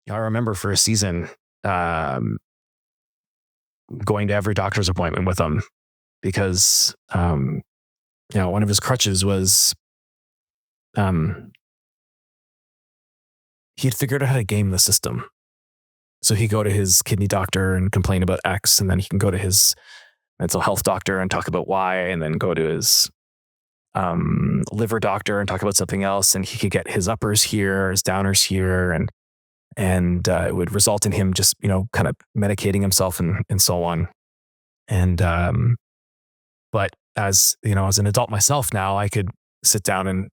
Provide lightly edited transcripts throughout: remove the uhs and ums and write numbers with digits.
I remember for a season going to every doctor's appointment with him because one of his crutches was he had figured out how to game the system. So he'd go to his kidney doctor and complain about X, and then he can go to his mental health doctor and talk about Y, and then go to his liver doctor and talk about something else. And he could get his uppers here, his downers here, and it would result in him just, kind of medicating himself and so on. And, but as an adult myself now, I could sit down and,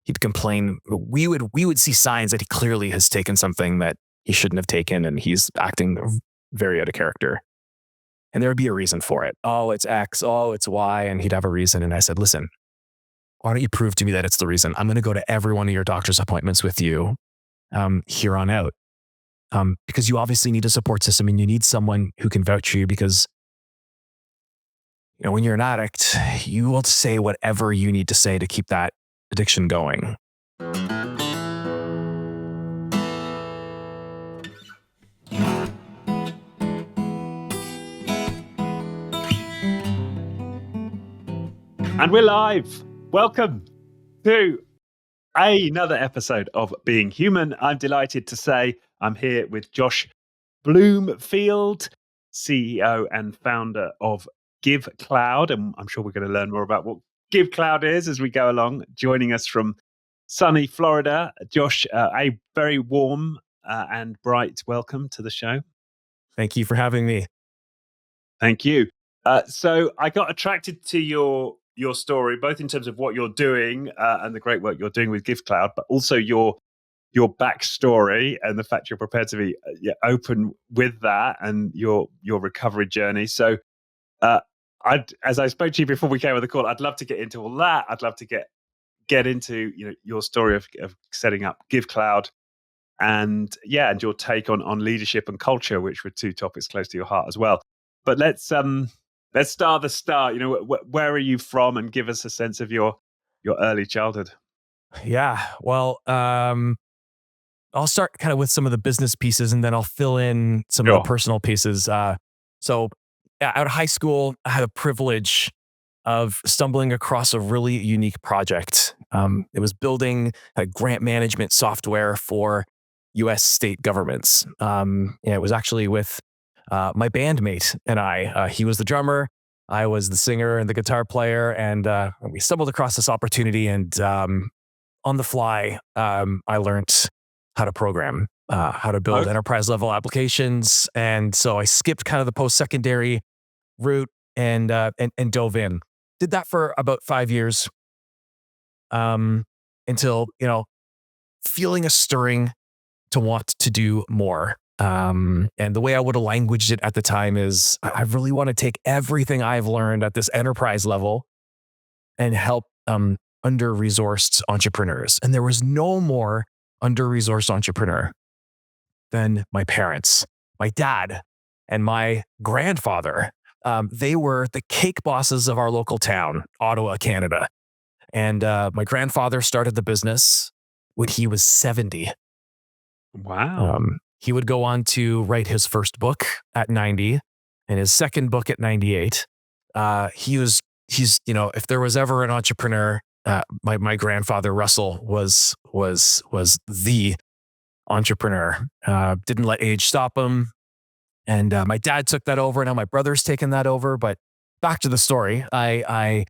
he'd complain. We would see signs that he clearly has taken something that he shouldn't have taken, and he's acting very out of character. And there would be a reason for it. Oh, it's X. Oh, it's Y. And he'd have a reason. And I said, listen, why don't you prove to me that it's the reason? I'm going to go to every one of your doctor's appointments with you here on out. Because you obviously need a support system, and you need someone who can vouch for you, because when you're an addict, you will say whatever you need to say to keep that addiction going. And we're live. Welcome to another episode of Being Human. I'm delighted to say I'm here with Josh Bloomfield, CEO and founder of Givecloud. And I'm sure we're going to learn more about what Givecloud is as we go along. Joining us from sunny Florida, Josh, a very warm and bright welcome to the show. Thank you for having me. Thank you. So I got attracted to your story, both in terms of what you're doing and the great work you're doing with Givecloud, but also your backstory and the fact you're prepared to be open with that and your recovery journey. So as I spoke to you before we came on the call, I'd love to get into all that. I'd love to get into your story of setting up Givecloud and your take on leadership and culture, which were two topics close to your heart as well. But let's start the start. Where are you from, and give us a sense of your early childhood. Yeah, well, I'll start kind of with some of the business pieces, and then I'll fill in some of the personal pieces. So out of high school, I had a privilege of stumbling across a really unique project. It was building a grant management software for U.S. state governments. It was actually with my bandmate and I. He was the drummer, I was the singer and the guitar player, and we stumbled across this opportunity. And on the fly, I learned how to program, how to build enterprise level applications. And so I skipped kind of the post-secondary route and dove in. Did that for about 5 years until, feeling a stirring to want to do more. And the way I would have languaged it at the time is I really want to take everything I've learned at this enterprise level and help under-resourced entrepreneurs. And there was no more under-resourced entrepreneur than my parents, my dad, and my grandfather. They were the cake bosses of our local town, Ottawa, Canada. And my grandfather started the business when he was 70. Wow. He would go on to write his first book at 90 and his second book at 98. He's if there was ever an entrepreneur, my grandfather Russell was the entrepreneur. Didn't let age stop him. And my dad took that over. Now my brother's taken that over. But back to the story, I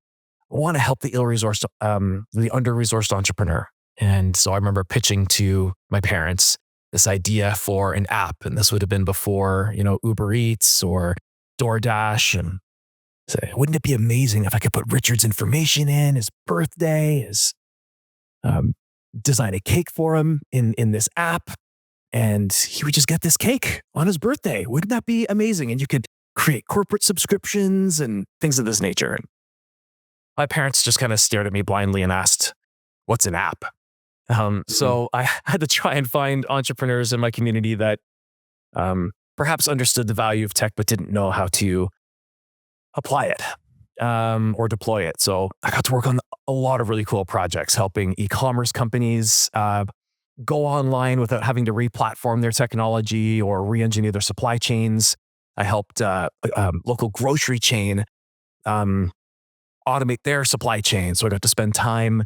want to help the ill-resourced, the under-resourced entrepreneur. And so I remember pitching to my parents this idea for an app. And this would have been before, Uber Eats or DoorDash. And say, wouldn't it be amazing if I could put Richard's information in, his birthday, design a cake for him in this app, and he would just get this cake on his birthday. Wouldn't that be amazing? And you could create corporate subscriptions and things of this nature. And my parents just kind of stared at me blindly and asked, what's an app? So I had to try and find entrepreneurs in my community that perhaps understood the value of tech, but didn't know how to apply it or deploy it. So I got to work on a lot of really cool projects, helping e-commerce companies go online without having to re-platform their technology or re-engineer their supply chains. I helped local grocery chain automate their supply chain. So I got to spend time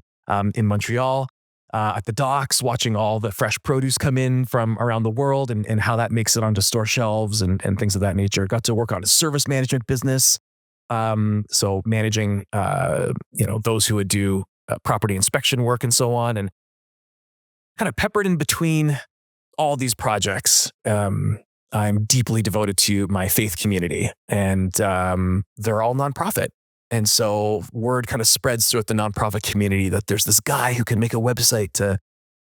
in Montreal at the docks, watching all the fresh produce come in from around the world and how that makes it onto store shelves and things of that nature. Got to work on a service management business. So managing, those who would do property inspection work and so on, and kind of peppered in between all these projects. I'm deeply devoted to my faith community, and they're all nonprofit. And so word kind of spreads throughout the nonprofit community that there's this guy who can make a website to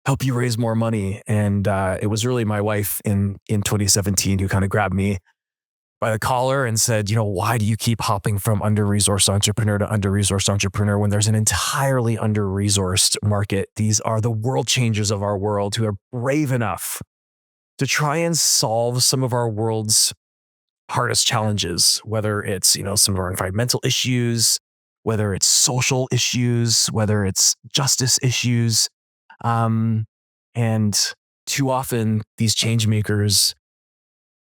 help you raise more money. And it was really my wife in 2017 who kind of grabbed me by the collar and said, why do you keep hopping from under-resourced entrepreneur to under-resourced entrepreneur when there's an entirely under-resourced market? These are the world changers of our world who are brave enough to try and solve some of our world's hardest challenges, whether it's, some of our environmental issues, whether it's social issues, whether it's justice issues. And too often these change makers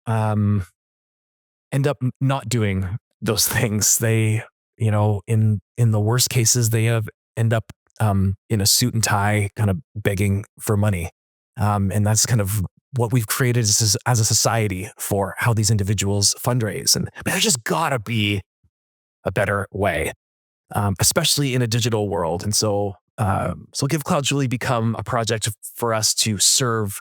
end up not doing those things. They, in the worst cases, they end up in a suit and tie kind of begging for money. And that's kind of what we've created as a society for how these individuals fundraise. And there's just gotta be a better way, especially in a digital world. And so Givecloud's really become a project for us to serve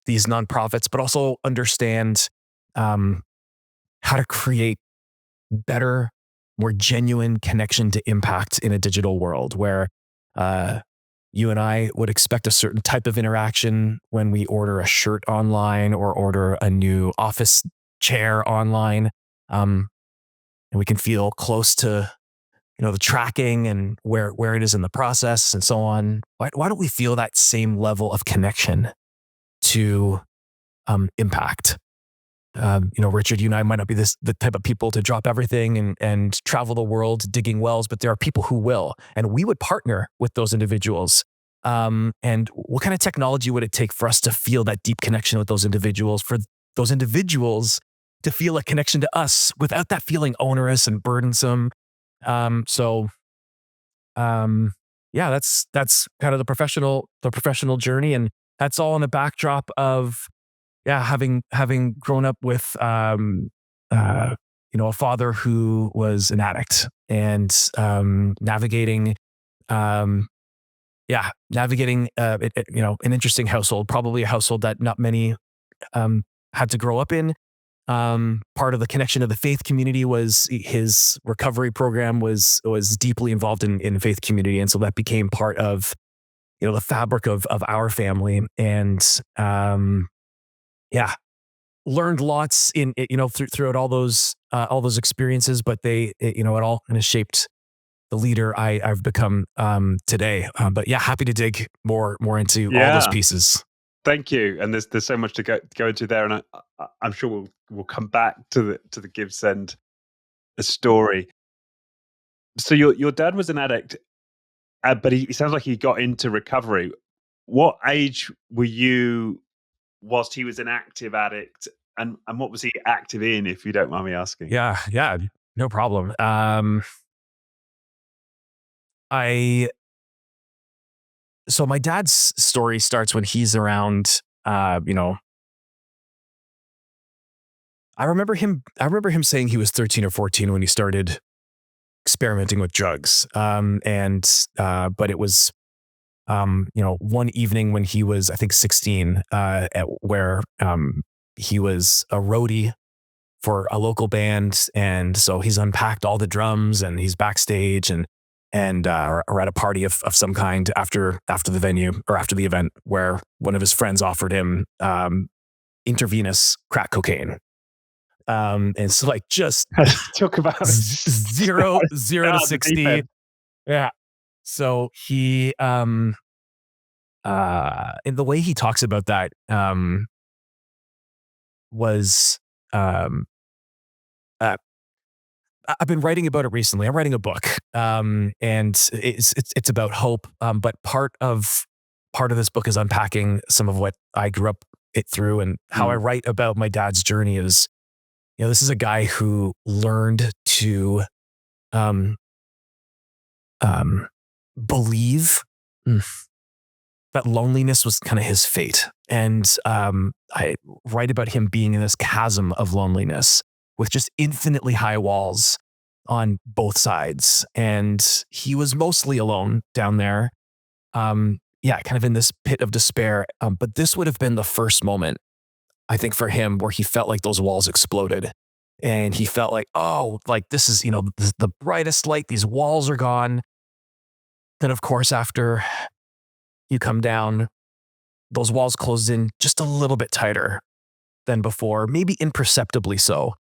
these nonprofits, but also understand how to create better, more genuine connection to impact in a digital world where you and I would expect a certain type of interaction when we order a shirt online or order a new office chair online. And we can feel close to, the tracking and where it is in the process and so on. Why don't we feel that same level of connection to impact? Richard, you and I might not be the type of people to drop everything and travel the world digging wells, but there are people who will, and we would partner with those individuals. And what kind of technology would it take for us to feel that deep connection with those individuals, for those individuals to feel a connection to us without that feeling onerous and burdensome? Yeah, that's kind of the professional journey, and that's all in the backdrop of having grown up with a father who was an addict and navigating an interesting household, probably a household that not many had to grow up in. Part of the connection of the faith community was his recovery program was deeply involved in faith community, and so that became part of the fabric of our family. And learned lots throughout all those experiences, but it all kind of shaped the leader I've become today. But happy to dig more into all those pieces. Thank you. And there's so much to go into there, and I'm sure we'll come back to the GiveSend story. So your dad was an addict, but he sounds like he got into recovery. What age were you whilst he was an active addict, and what was he active in, if you don't mind me asking? Yeah, no problem. So my dad's story starts when he's around, I remember him saying he was 13 or 14 when he started experimenting with drugs. But it was, one evening when he was, I think 16, where he was a roadie for a local band. And so he's unpacked all the drums and he's backstage and or at a party of some kind after the venue or after the event, where one of his friends offered him intravenous crack cocaine. And so like just talk about zero to 60. Yeah. So he in the way he talks about that was I've been writing about it recently. I'm writing a book, and it's about hope. But part of part of this book is unpacking some of what I grew up it through, and how I write about my dad's journey is, this is a guy who learned to believe that loneliness was kind of his fate. And I write about him being in this chasm of loneliness with just infinitely high walls on both sides. And he was mostly alone down there. Kind of in this pit of despair. But this would have been the first moment, I think, for him where he felt like those walls exploded. And he felt like, oh, like this is, the brightest light. These walls are gone. Then, of course, after you come down, those walls closed in just a little bit tighter than before, maybe imperceptibly so.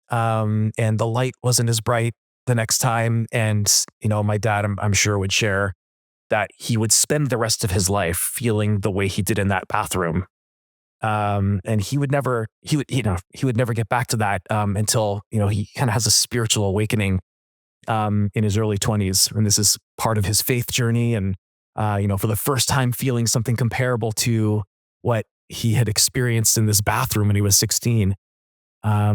And the light wasn't as bright the next time. And, my dad, I'm sure, would share that he would spend the rest of his life feeling the way he did in that bathroom. And he would never get back to that until, he kind of has a spiritual awakening in his early 20s. And this is part of his faith journey. And, for the first time feeling something comparable to what he had experienced in this bathroom when he was 16. But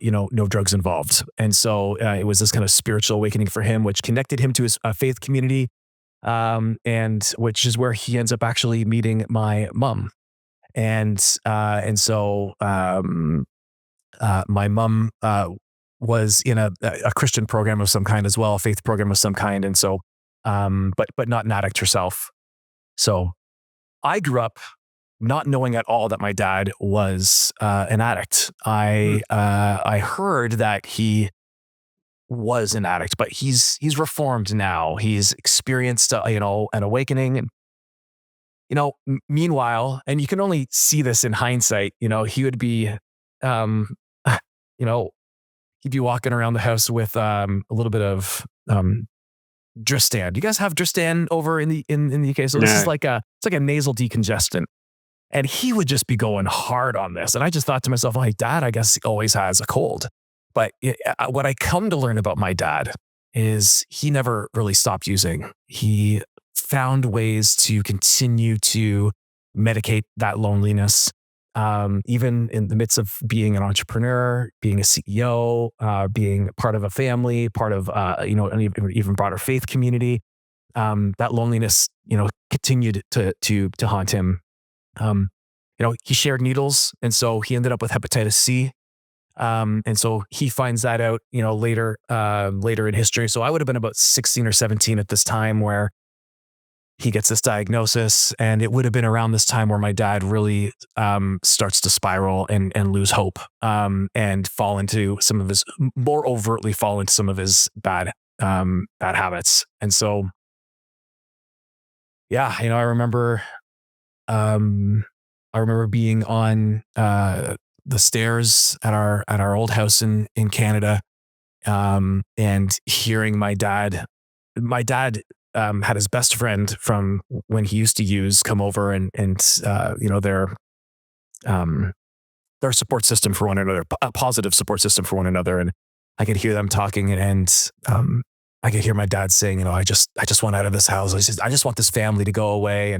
no drugs involved. And so it was this kind of spiritual awakening for him, which connected him to his faith community, and which is where he ends up actually meeting my mom. And so my mom was in a Christian program of some kind as well, a faith program of some kind. And so, but not an addict herself. So I grew up not knowing at all that my dad was an addict. I heard that he was an addict, but he's reformed now. He's experienced an awakening. And meanwhile, and you can only see this in hindsight, he would be he'd be walking around the house with a little bit of Dristan. Do you guys have Dristan over in the UK? So this is it's like a nasal decongestant. And he would just be going hard on this. And I just thought to myself, like, Dad, I guess, always has a cold. But what I come to learn about my dad is he never really stopped using. He found ways to continue to medicate that loneliness, even in the midst of being an entrepreneur, being a CEO, being part of a family, part of an even broader faith community. That loneliness, continued to haunt him. He shared needles, and so he ended up with hepatitis C. And so he finds that out, later in history. So I would have been about 16 or 17 at this time where he gets this diagnosis, and it would have been around this time where my dad really starts to spiral and lose hope, and fall into some of his bad habits. And so, yeah, I remember being on the stairs at our old house in Canada, and hearing my dad. My dad had his best friend from when he used to use come over, and their support system for one another, a positive support system for one another. And I could hear them talking, and I could hear my dad saying, I just want out of this house. I just want this family to go away.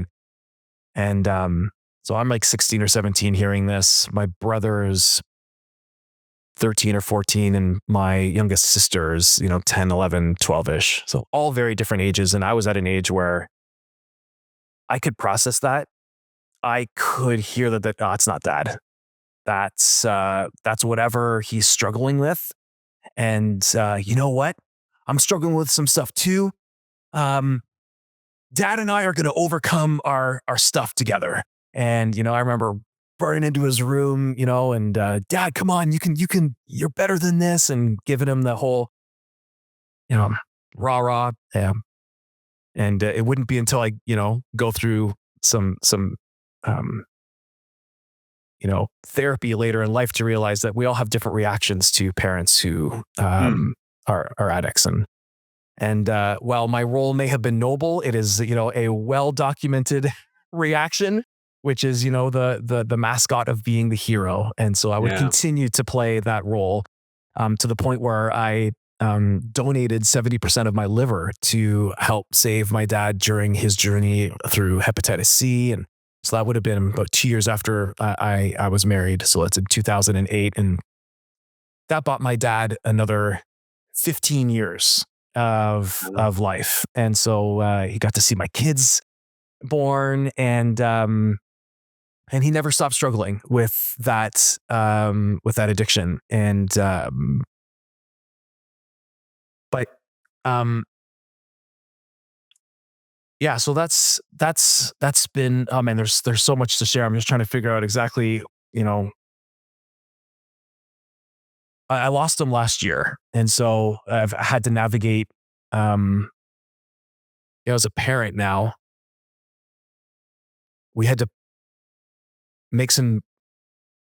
And so I'm like 16 or 17 hearing this. My brother is 13 or 14, and my youngest sister is, 10, 11, 12-ish. So all very different ages. And I was at an age where I could process that. I could hear that it's not Dad. That's whatever he's struggling with. And you know what? I'm struggling with some stuff too. Dad and I are going to overcome our stuff together. And, I remember burning into his room, and Dad, come on, you're better than this, and giving him the whole, rah. Yeah. And it wouldn't be until I, go through some therapy later in life to realize that we all have different reactions to parents who are addicts. And while my role may have been noble, it is, a well-documented reaction, which is, the mascot of being the hero. And so I would continue to play that role to the point where I donated 70% of my liver to help save my dad during his journey through hepatitis C. And so that would have been about 2 years after I was married. So that's in 2008. And that bought my dad another 15 years of life. And so he got to see my kids born, and he never stopped struggling with that addiction. And but yeah, so that's been, oh man, there's so much to share. I'm just trying to figure out exactly, I lost him last year, and so I've had to navigate, as a parent now, we had to make some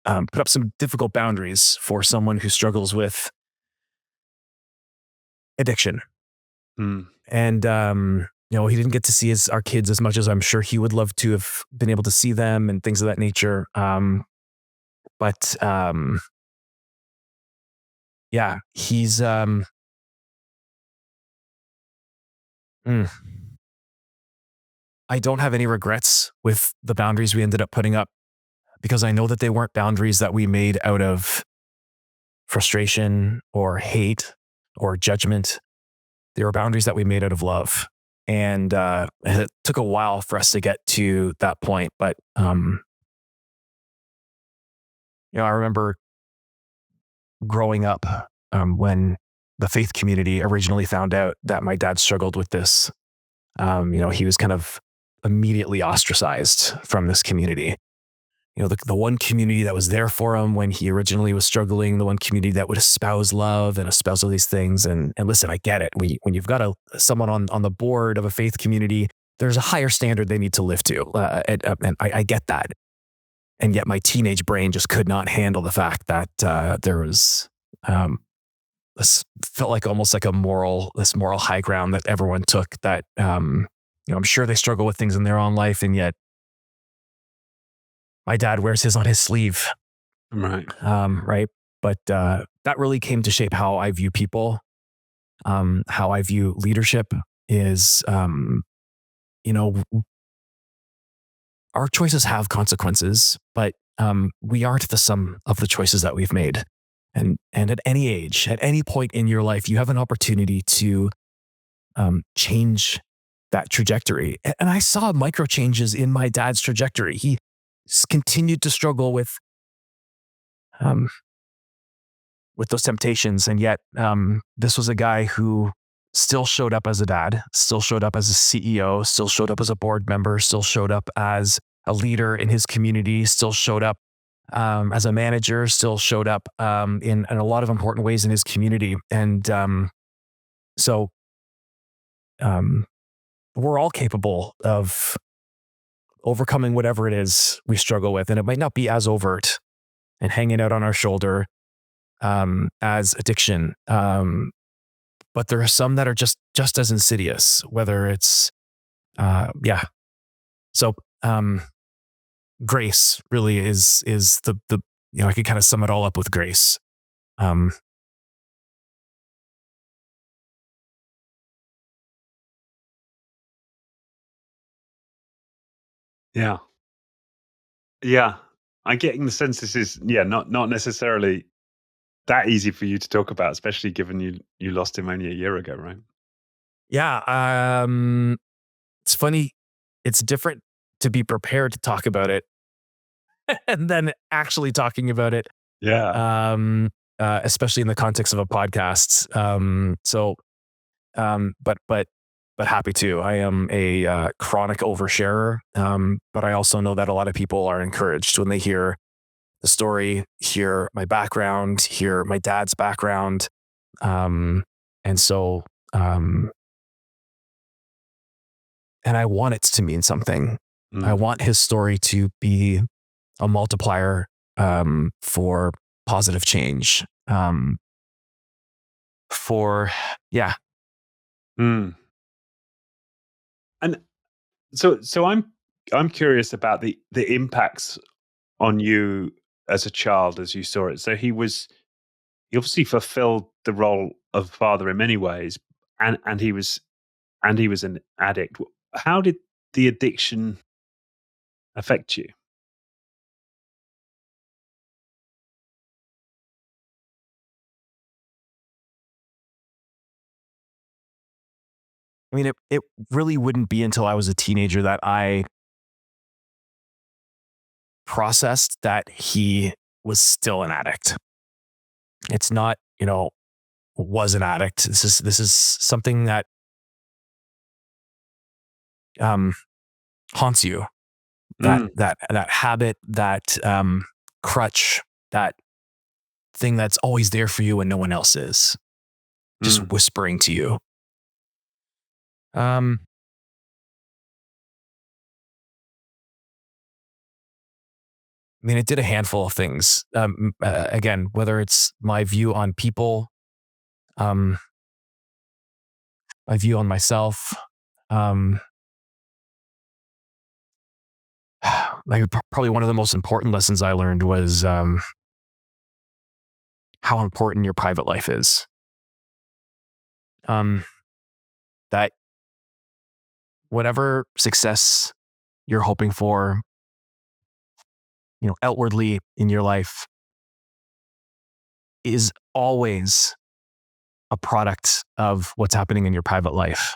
put up some difficult boundaries for someone who struggles with addiction. Mm. And he didn't get to see our kids as much as I'm sure he would love to have been able to see them and things of that nature. But yeah, he's I don't have any regrets with the boundaries we ended up putting up, because I know that they weren't boundaries that we made out of frustration or hate or judgment. They were boundaries that we made out of love. And it took a while for us to get to that point. But, I remember growing up, when the faith community originally found out that my dad struggled with this. He was kind of immediately ostracized from this community. The one community that was there for him when he originally was struggling, the one community that would espouse love and espouse all these things. And listen, I get it. When you've got someone on the board of a faith community, there's a higher standard they need to live to. And I get that. And yet my teenage brain just could not handle the fact that there was, this felt like almost like this moral high ground that everyone took, that, I'm sure they struggle with things in their own life. And yet my dad wears his on his sleeve. Right. Right. But that really came to shape how I view people, how I view leadership is, our choices have consequences, but we aren't the sum of the choices that we've made. And at any age, at any point in your life, you have an opportunity to change that trajectory. And I saw micro changes in my dad's trajectory. He continued to struggle with those temptations. And yet this was a guy who still showed up as a dad, still showed up as a CEO, still showed up as a board member, still showed up as a leader in his community, still showed up as a manager, still showed up in a lot of important ways in his community. And so we're all capable of overcoming whatever it is we struggle with. And it might not be as overt and hanging out on our shoulder as addiction. But there are some that are just as insidious, whether it's, So grace really is the I could kind of sum it all up with grace. Yeah. Yeah. I'm getting the sense this is, not necessarily that easy for you to talk about, especially given you lost him only a year ago, right? Yeah. It's funny. It's different to be prepared to talk about it and then actually talking about it. Yeah. Especially in the context of a podcast. But happy to. I am a chronic oversharer, but I also know that a lot of people are encouraged when they hear the story, hear my background, hear my dad's background, and so and I want it to mean something. I want his story to be a multiplier for positive change. For yeah. Mm. And so I'm curious about the impacts on you as a child as you saw it. So he was he obviously fulfilled the role of father in many ways, and he was an addict. How did the addiction affect you? I mean, it really wouldn't be until I was a teenager that I processed that he was still an addict. It's not, was an addict. This is something that um, haunts you. That Mm, that habit, that crutch, that thing that's always there for you when no one else is, just mm, whispering to you. Um, I mean, it did a handful of things. Again, whether it's my view on people, um, my view on myself, um, like probably one of the most important lessons I learned was how important your private life is. Um, that whatever success you're hoping for, outwardly in your life is always a product of what's happening in your private life.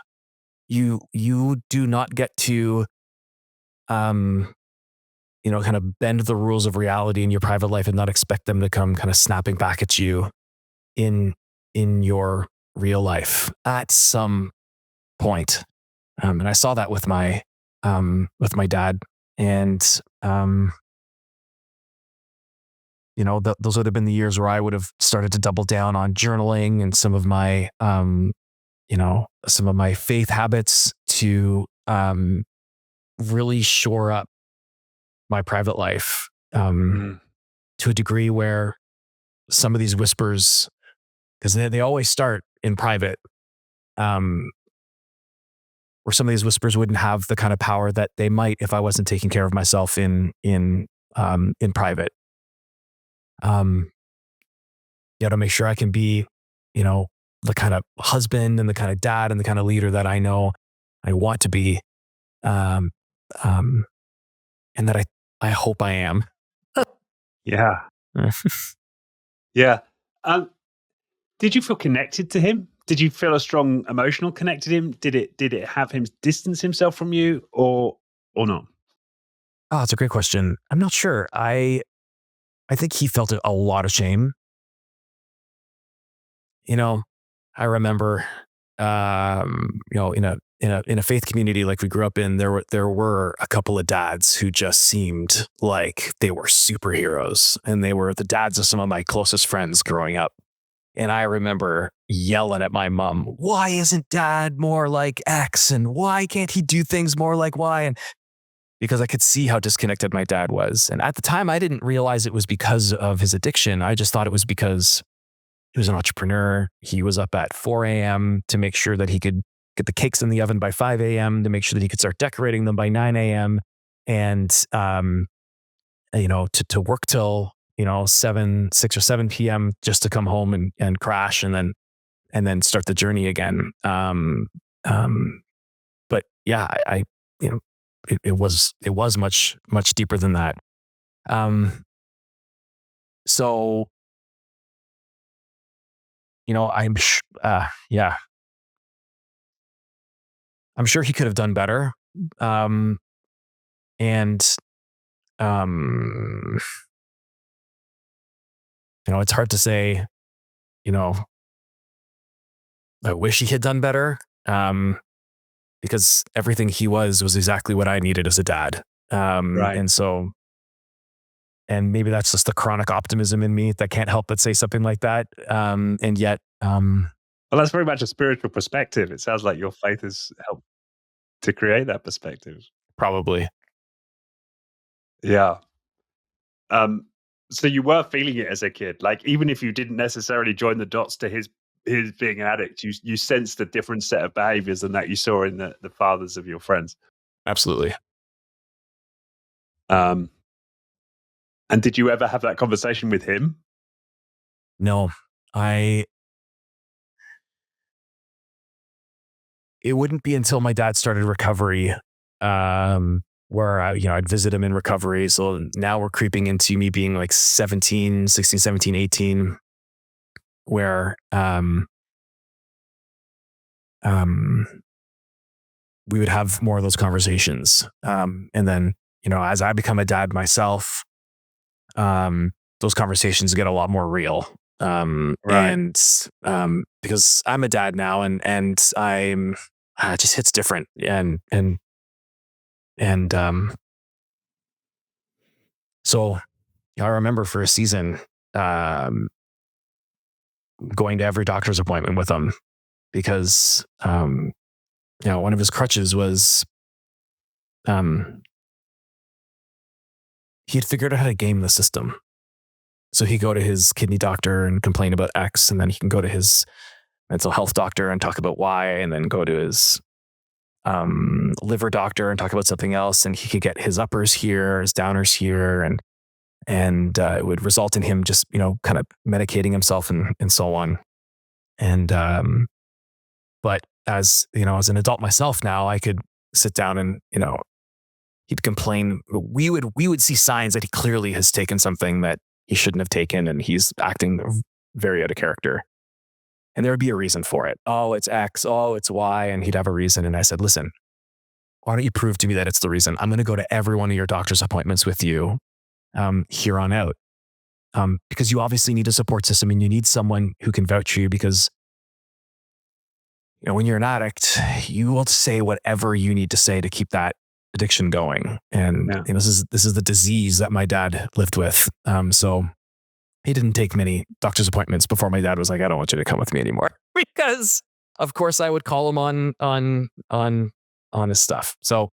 You do not get to um kind of bend the rules of reality in your private life and not expect them to come kind of snapping back at you in your real life at some point. And I saw that with my dad. And those would have been the years where I would have started to double down on journaling and some of my faith habits to really shore up my private life mm. to a degree where some of these whispers, because they always start in private, um, where some of these whispers wouldn't have the kind of power that they might if I wasn't taking care of myself in private. Um, to make sure I can be, you know, the kind of husband and the kind of dad and the kind of leader that I know I want to be, um, um, and that I hope I am. Yeah, yeah. Um, did you feel connected to him? Did you feel a strong emotional connect to him? Did it have him distance himself from you, or not? Oh, it's a great question. I'm not sure. I think he felt a lot of shame. You know, I remember, in a faith community like we grew up in, there were a couple of dads who just seemed like they were superheroes, and they were the dads of some of my closest friends growing up. And I remember yelling at my mom, "Why isn't dad more like X? And why can't he do things more like Y?" And because I could see how disconnected my dad was. And at the time, I didn't realize it was because of his addiction. I just thought it was because he was an entrepreneur. He was up at 4 a.m. to make sure that he could get the cakes in the oven by 5 a.m., to make sure that he could start decorating them by 9 a.m. And, to work till, 6 or 7 p.m. just to come home and crash and then start the journey again. Um, but yeah, you know, it was much, much deeper than that. Um, so, yeah, I'm sure he could have done better. Um, and, um, it's hard to say, you know, I wish he had done better. Because everything he was exactly what I needed as a dad. Right. And maybe that's just the chronic optimism in me that can't help but say something like that. And yet, Well, that's very much a spiritual perspective. It sounds like your faith has helped to create that perspective. probably. Yeah. Um, so you were feeling it as a kid, like even if you didn't necessarily join the dots to his being an addict, you sensed a different set of behaviors than that you saw in the fathers of your friends. Absolutely. Um, and did you ever have that conversation with him? No. it wouldn't be until my dad started recovery, where I'd visit him in recovery. So now we're creeping into me being like 17, 16, 17, 18, where, um, we would have more of those conversations. And then, as I become a dad myself, those conversations get a lot more real. Right. Because I'm a dad now, and it just hits different. And so I remember for a season, um, going to every doctor's appointment with him because, one of his crutches was, he had figured out how to game the system. So he'd go to his kidney doctor and complain about X, and then he can go to his mental health doctor and talk about Y, and then go to his liver doctor and talk about something else. And he could get his uppers here, his downers here, and it would result in him just kind of medicating himself and so on. And but as an adult myself now, I could sit down and he'd complain. We would see signs that he clearly has taken something that he shouldn't have taken, and he's acting very out of character. And there would be a reason for it. Oh, it's X. Oh, it's Y. And he'd have a reason. And I said, listen, why don't you prove to me that it's the reason? I'm going to go to every one of your doctor's appointments with you here on out. Because you obviously need a support system, and you need someone who can vouch for you, because when you're an addict, you will say whatever you need to say to keep that addiction going. And Yeah. this is the disease that my dad lived with. So he didn't take many doctor's appointments before my dad was like, I don't want you to come with me anymore, because of course I would call him on his stuff. So,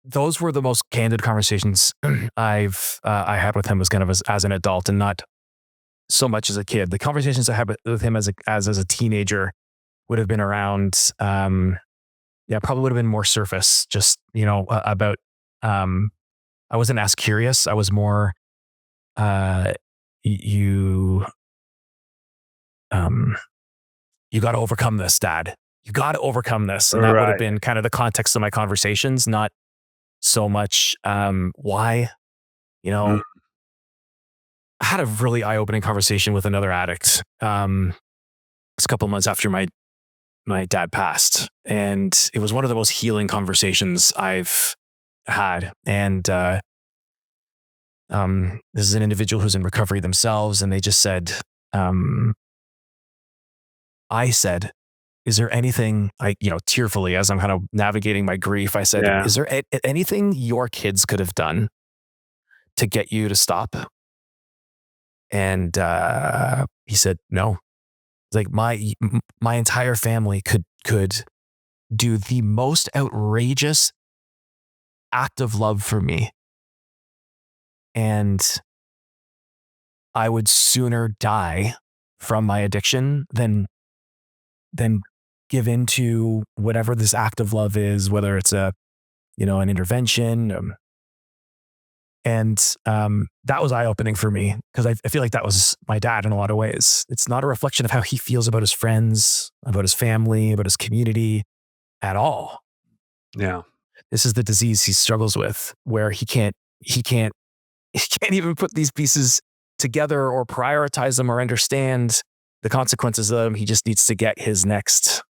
those were the most candid conversations I had with him, as kind of as an adult, and not so much as a kid. The conversations I had with him as a teenager would have been around, probably would have been more surface, just, about, I wasn't as curious. I was more, you, you got to overcome this, Dad. You got to overcome this. And that would have Right. been kind of the context of my conversations, not so much, why, Mm. I had a really eye-opening conversation with another addict, a couple months after my dad passed, and it was one of the most healing conversations I've had. And this is an individual who's in recovery themselves, and they just said, I said, is there anything, tearfully, as I'm kind of navigating my grief, I said, Yeah. is there anything your kids could have done to get you to stop? And he said, no. It's like my entire family could do the most outrageous act of love for me, and I would sooner die from my addiction than give into whatever this act of love is, whether it's an intervention. And that was eye opening for me, because I feel like that was my dad in a lot of ways. It's not a reflection of how he feels about his friends, about his family, about his community at all. Yeah. This is the disease he struggles with, where he can't even put these pieces together or prioritize them or understand the consequences of them. He just needs to get his next.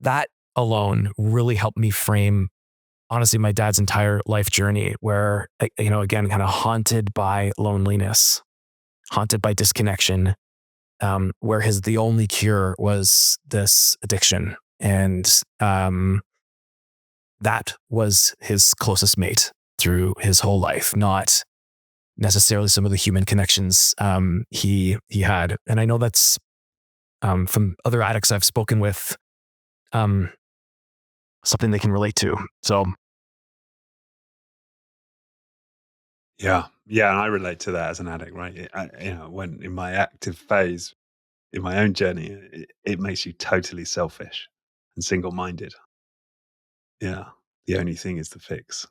That alone really helped me frame, honestly, my dad's entire life journey, where, again, kind of haunted by loneliness, haunted by disconnection, where the only cure was this addiction. And that was his closest mate through his whole life, not necessarily some of the human connections he had. And I know that's, from other addicts I've spoken with, something they can relate to. So Yeah. Yeah. And I relate to that as an addict, right? When in my active phase in my own journey, it makes you totally selfish and single minded. Yeah. the only thing is the fix.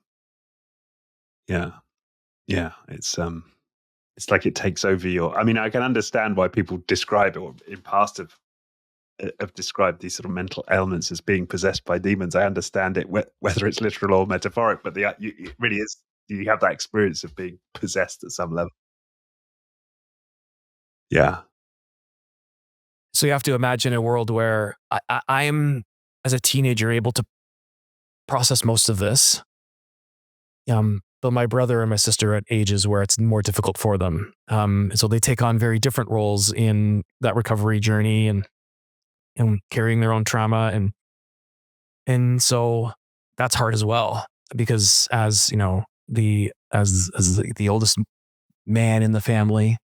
Yeah. Yeah. It's like it takes over your. I mean, I can understand why people describe it, or in past have described these sort of mental ailments as being possessed by demons. I understand it, whether it's literal or metaphoric, but it really is. You have that experience of being possessed at some level. Yeah. So you have to imagine a world where I am, as a teenager, able to process most of this. But my brother and my sister are at ages where it's more difficult for them. So they take on very different roles in that recovery journey and carrying their own trauma. And so that's hard as well, because as you know, as the oldest man in the family,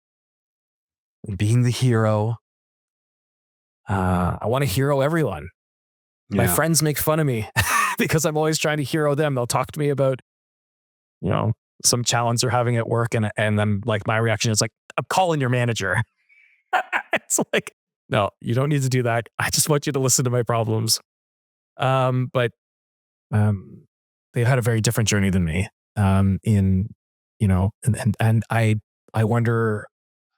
being the hero, I want to hero everyone. My Yeah. friends make fun of me because I'm always trying to hero them. They'll talk to me about, you know, some challenge they're having at work. And then like my reaction is like, I'm calling your manager. It's like, no, you don't need to do that. I just want you to listen to my problems. But they've had a very different journey than me. In, you know, and I wonder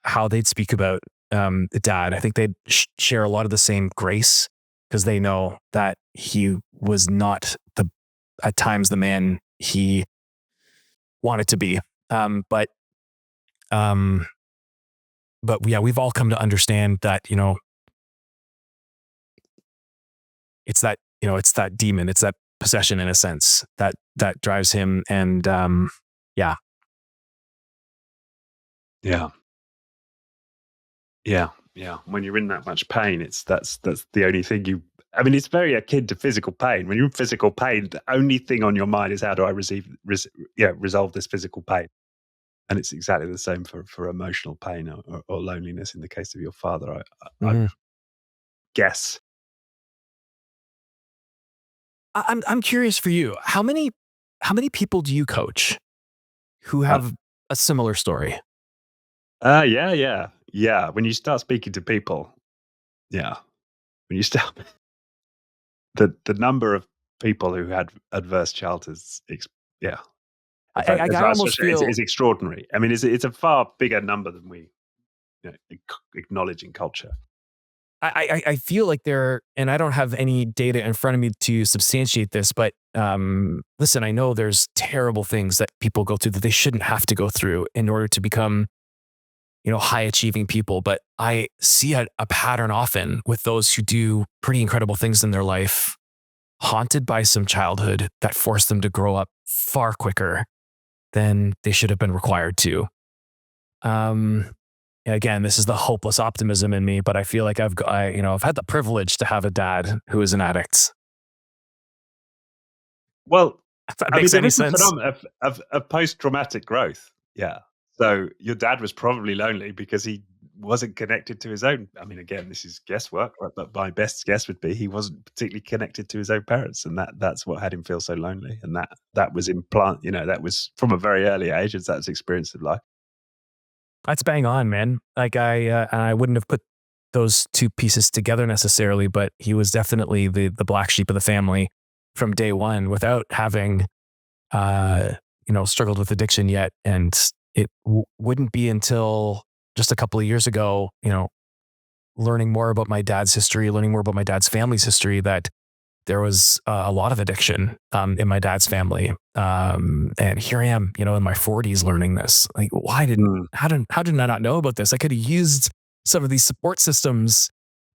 how they'd speak about the dad. I think they'd share a lot of the same grace, because they know that he was not at times the man he wanted to be. But um, but yeah, we've all come to understand that, you know, it's that demon, it's that possession in a sense that drives him. And yeah, Yeah. Yeah. Yeah. When you're in that much pain, that's the only thing you. I mean, it's very akin to physical pain. When you're in physical pain, the only thing on your mind is how do I resolve this physical pain. And it's exactly the same for emotional pain or loneliness in the case of your father. I mhm. guess. I'm curious for you. How many people do you coach who Uh, have a similar story? yeah, yeah, yeah. When you start speaking to people, yeah, when you start, the number of people who had adverse childhoods, yeah, I almost feel is extraordinary. I mean, it's a far bigger number than we acknowledge in culture. I feel like there, and I don't have any data in front of me to substantiate this, but listen, I know there's terrible things that people go through that they shouldn't have to go through in order to become, you know, high achieving people. But I see a pattern often with those who do pretty incredible things in their life, haunted by some childhood that forced them to grow up far quicker than they should have been required to. Um, Again, this is the hopeless optimism in me, but I feel like I've had the privilege to have a dad who is an addict. Well, If that I mean, makes there any is a sense. phenomenon of post-traumatic growth. Yeah. So your dad was probably lonely because he wasn't connected to his own. I mean, again, this is guesswork, right? But my best guess would be he wasn't particularly connected to his own parents, and that's what had him feel so lonely. And that was implant. That was from a very early age, as that's experience of life. That's bang on, man. Like I wouldn't have put those two pieces together necessarily, but he was definitely the black sheep of the family from day one, without having uh, struggled with addiction yet. And it wouldn't be until just a couple of years ago, learning more about my dad's history, learning more about my dad's family's history, that there was a lot of addiction in my dad's family. And here I am, in my 40s learning this. Like, Mm, how did I not know about this? I could have used some of these support systems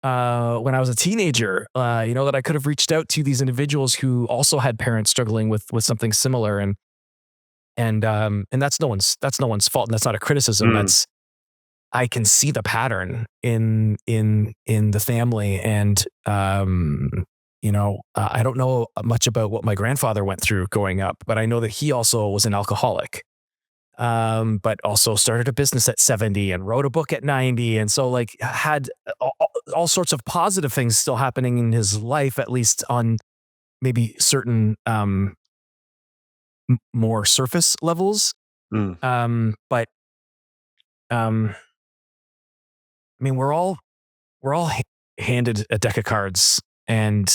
when I was a teenager, that I could have reached out to these individuals who also had parents struggling with something similar. And that's no one's fault. And that's not a criticism. mm, That's, I can see the pattern in the family. And I don't know much about what my grandfather went through growing up, but I know that he also was an alcoholic. But also started a business at 70 and wrote a book at 90. And so like had all sorts of positive things still happening in his life, at least on maybe certain more surface levels. mm. But I mean, we're all handed a deck of cards, and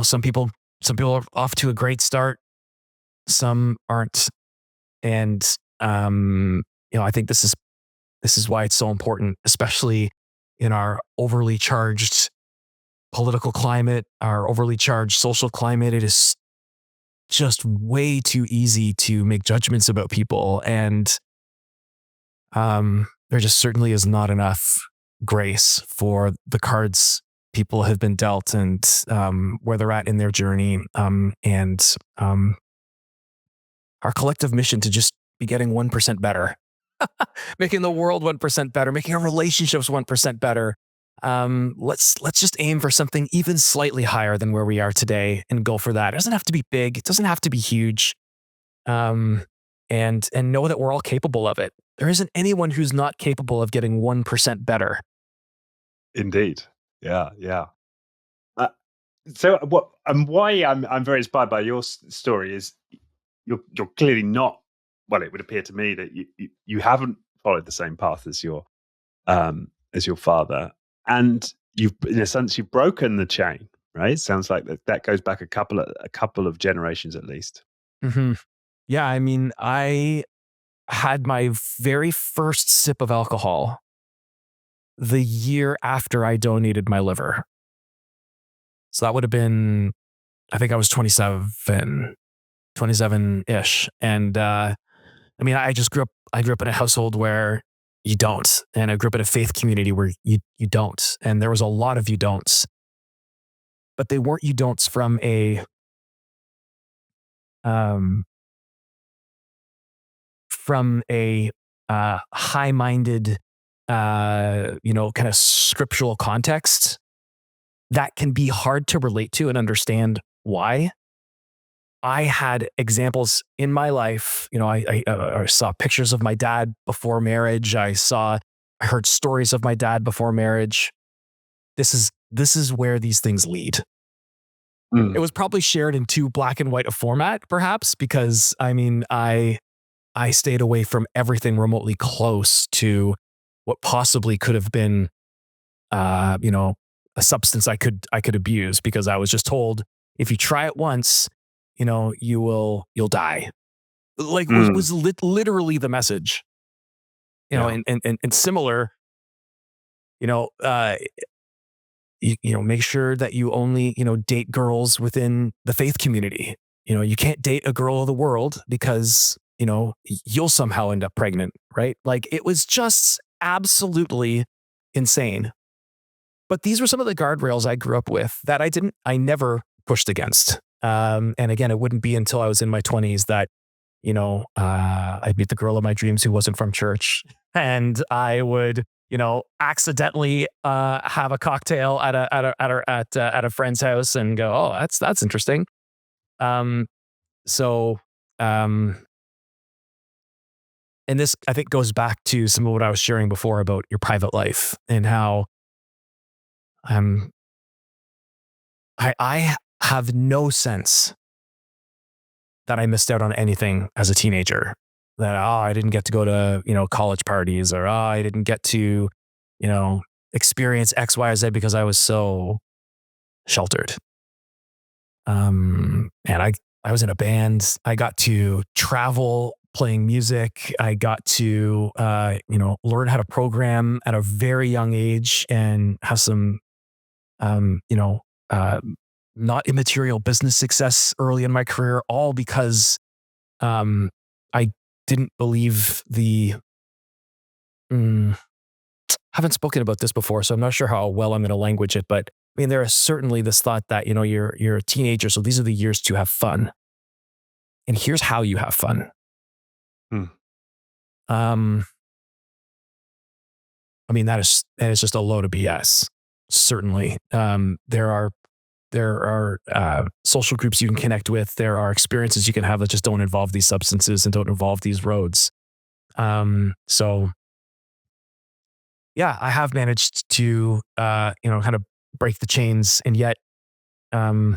some people are off to a great start, some aren't. And, I think this is why it's so important, especially in our overly charged political climate, our overly charged social climate. It is just way too easy to make judgments about people. And there just certainly is not enough grace for the cards people have been dealt, and where they're at in their journey. And our collective mission to just be getting 1% better, making the world 1% better, making our relationships 1% better. Let's just aim for something even slightly higher than where we are today and go for that. It doesn't have to be big. It doesn't have to be huge. And know that we're all capable of it. There isn't anyone who's not capable of getting 1% better. Indeed. Yeah. Yeah. So what and why I'm very inspired by your story is you're clearly not, well, it would appear to me that you haven't followed the same path as your father, and you've, in a sense, you've broken the chain, right? It sounds like that goes back a couple of generations at least. Mm-hmm. Yeah, I mean, I had my very first sip of alcohol the year after I donated my liver. So that would have been, I think I was 27-ish. And I mean, I grew up in a household where you don't. And I grew up in a faith community where you don't. And there was a lot of you don'ts. But they weren't you don'ts from a high-minded, kind of scriptural context that can be hard to relate to and understand why. I had examples in my life. I saw pictures of my dad before marriage. I heard stories of my dad before marriage. This is where these things lead. It was probably shared in too black and white a format, perhaps, because I mean, I stayed away from everything remotely close to what possibly could have been, a substance I could abuse, because I was just told, if you try it once, you'll die. Like, was literally the message. Yeah. And similar, make sure that you only, date girls within the faith community. You can't date a girl of the world because, you'll somehow end up pregnant, right? Like, it was just absolutely insane. But these were some of the guardrails I grew up with that I never pushed against. And again, it wouldn't be until I was in my 20s that, I'd meet the girl of my dreams who wasn't from church, and I would, accidentally have a cocktail at a friend's house and go, oh, that's interesting. So, and this, I think, goes back to some of what I was sharing before about your private life and how I have no sense that I missed out on anything as a teenager. That, I didn't get to go to, college parties, or I didn't get to, experience X, Y, or Z because I was so sheltered. And I was in a band. I got to travel playing music. I got to, learn how to program at a very young age and have some, not immaterial business success early in my career, all because I didn't believe haven't spoken about this before, so I'm not sure how well I'm going to language it, but I mean, there is certainly this thought that, you're a teenager, so these are the years to have fun. And here's how you have fun. I mean, that is just a load of BS. Certainly. There are social groups you can connect with. There are experiences you can have that just don't involve these substances and don't involve these roads. So yeah, I have managed to, kind of break the chains, and yet, I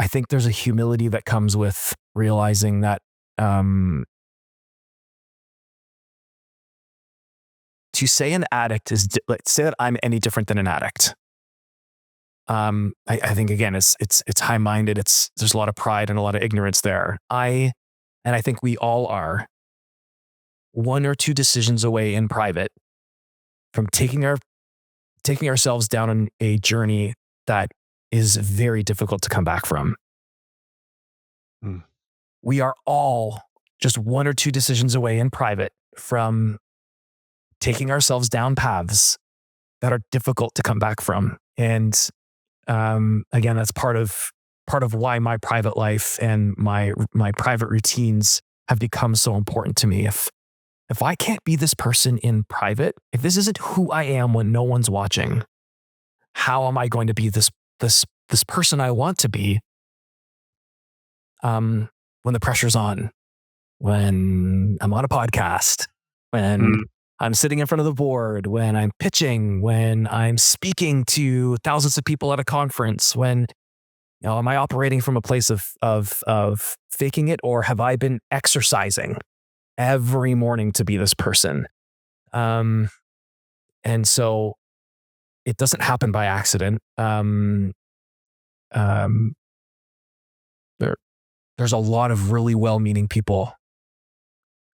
think there's a humility that comes with realizing that, to say an addict is, let's say that I'm any different than an addict. I think again, it's high-minded. There's a lot of pride and a lot of ignorance there. And I think we all are one or two decisions away in private from taking ourselves down on a journey that is very difficult to come back from. Mm. We are all just one or two decisions away in private from taking ourselves down paths that are difficult to come back from. And again, that's part of why my private life and my private routines have become so important to me. If I can't be this person in private, if this isn't who I am when no one's watching, how am I going to be this person I want to be when the pressure's on, when I'm on a podcast, when I'm sitting in front of the board, when I'm pitching, when I'm speaking to thousands of people at a conference, when, am I operating from a place of faking it, or have I been exercising every morning to be this person? And so it doesn't happen by accident. There's a lot of really well-meaning people.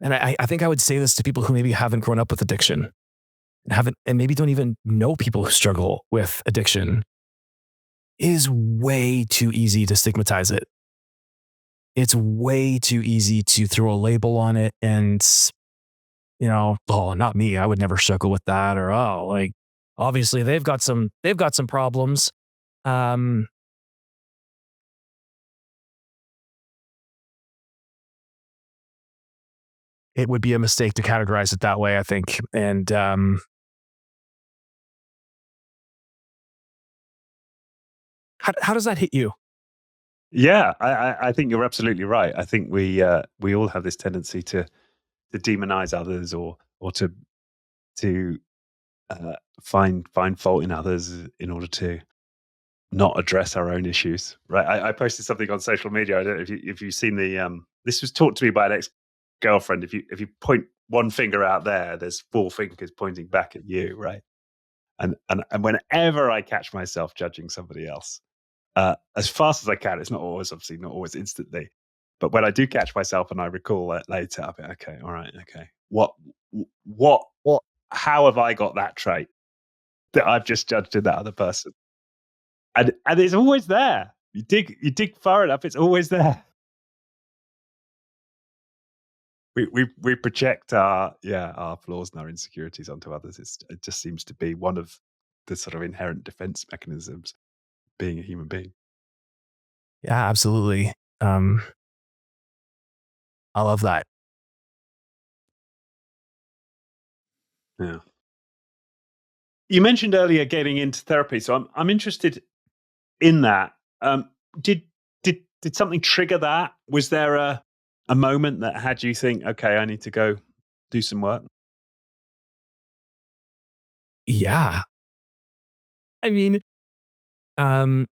And I think I would say this to people who maybe haven't grown up with addiction and maybe don't even know people who struggle with addiction. It is way too easy to stigmatize it. It's way too easy to throw a label on it and, oh, not me. I would never struggle with that. Or, oh, like, obviously they've got some problems. It would be a mistake to categorize it that way, I think. And how does that hit you? Yeah, I think you're absolutely right. I think we all have this tendency to demonize others, or to find fault in others in order to not address our own issues. Right. I posted something on social media. I don't know if you've seen the this was taught to me by an ex-girlfriend. If you point one finger out there, there's four fingers pointing back at you, right? And whenever I catch myself judging somebody else, as fast as I can, it's not always instantly, but when I do catch myself and I recall it later, I'll be okay, all right, okay. What Well, how have I got that trait that I've just judged in that other person? And it's always there. You dig far enough, it's always there. We project our flaws and our insecurities onto others. It just seems to be one of the sort of inherent defense mechanisms being a human being. yeah, absolutely. I love that. Yeah. You mentioned earlier getting into therapy, so I'm interested in that. Did something trigger that? Was there a moment that had you think, okay, I need to go do some work? Yeah. I mean, um,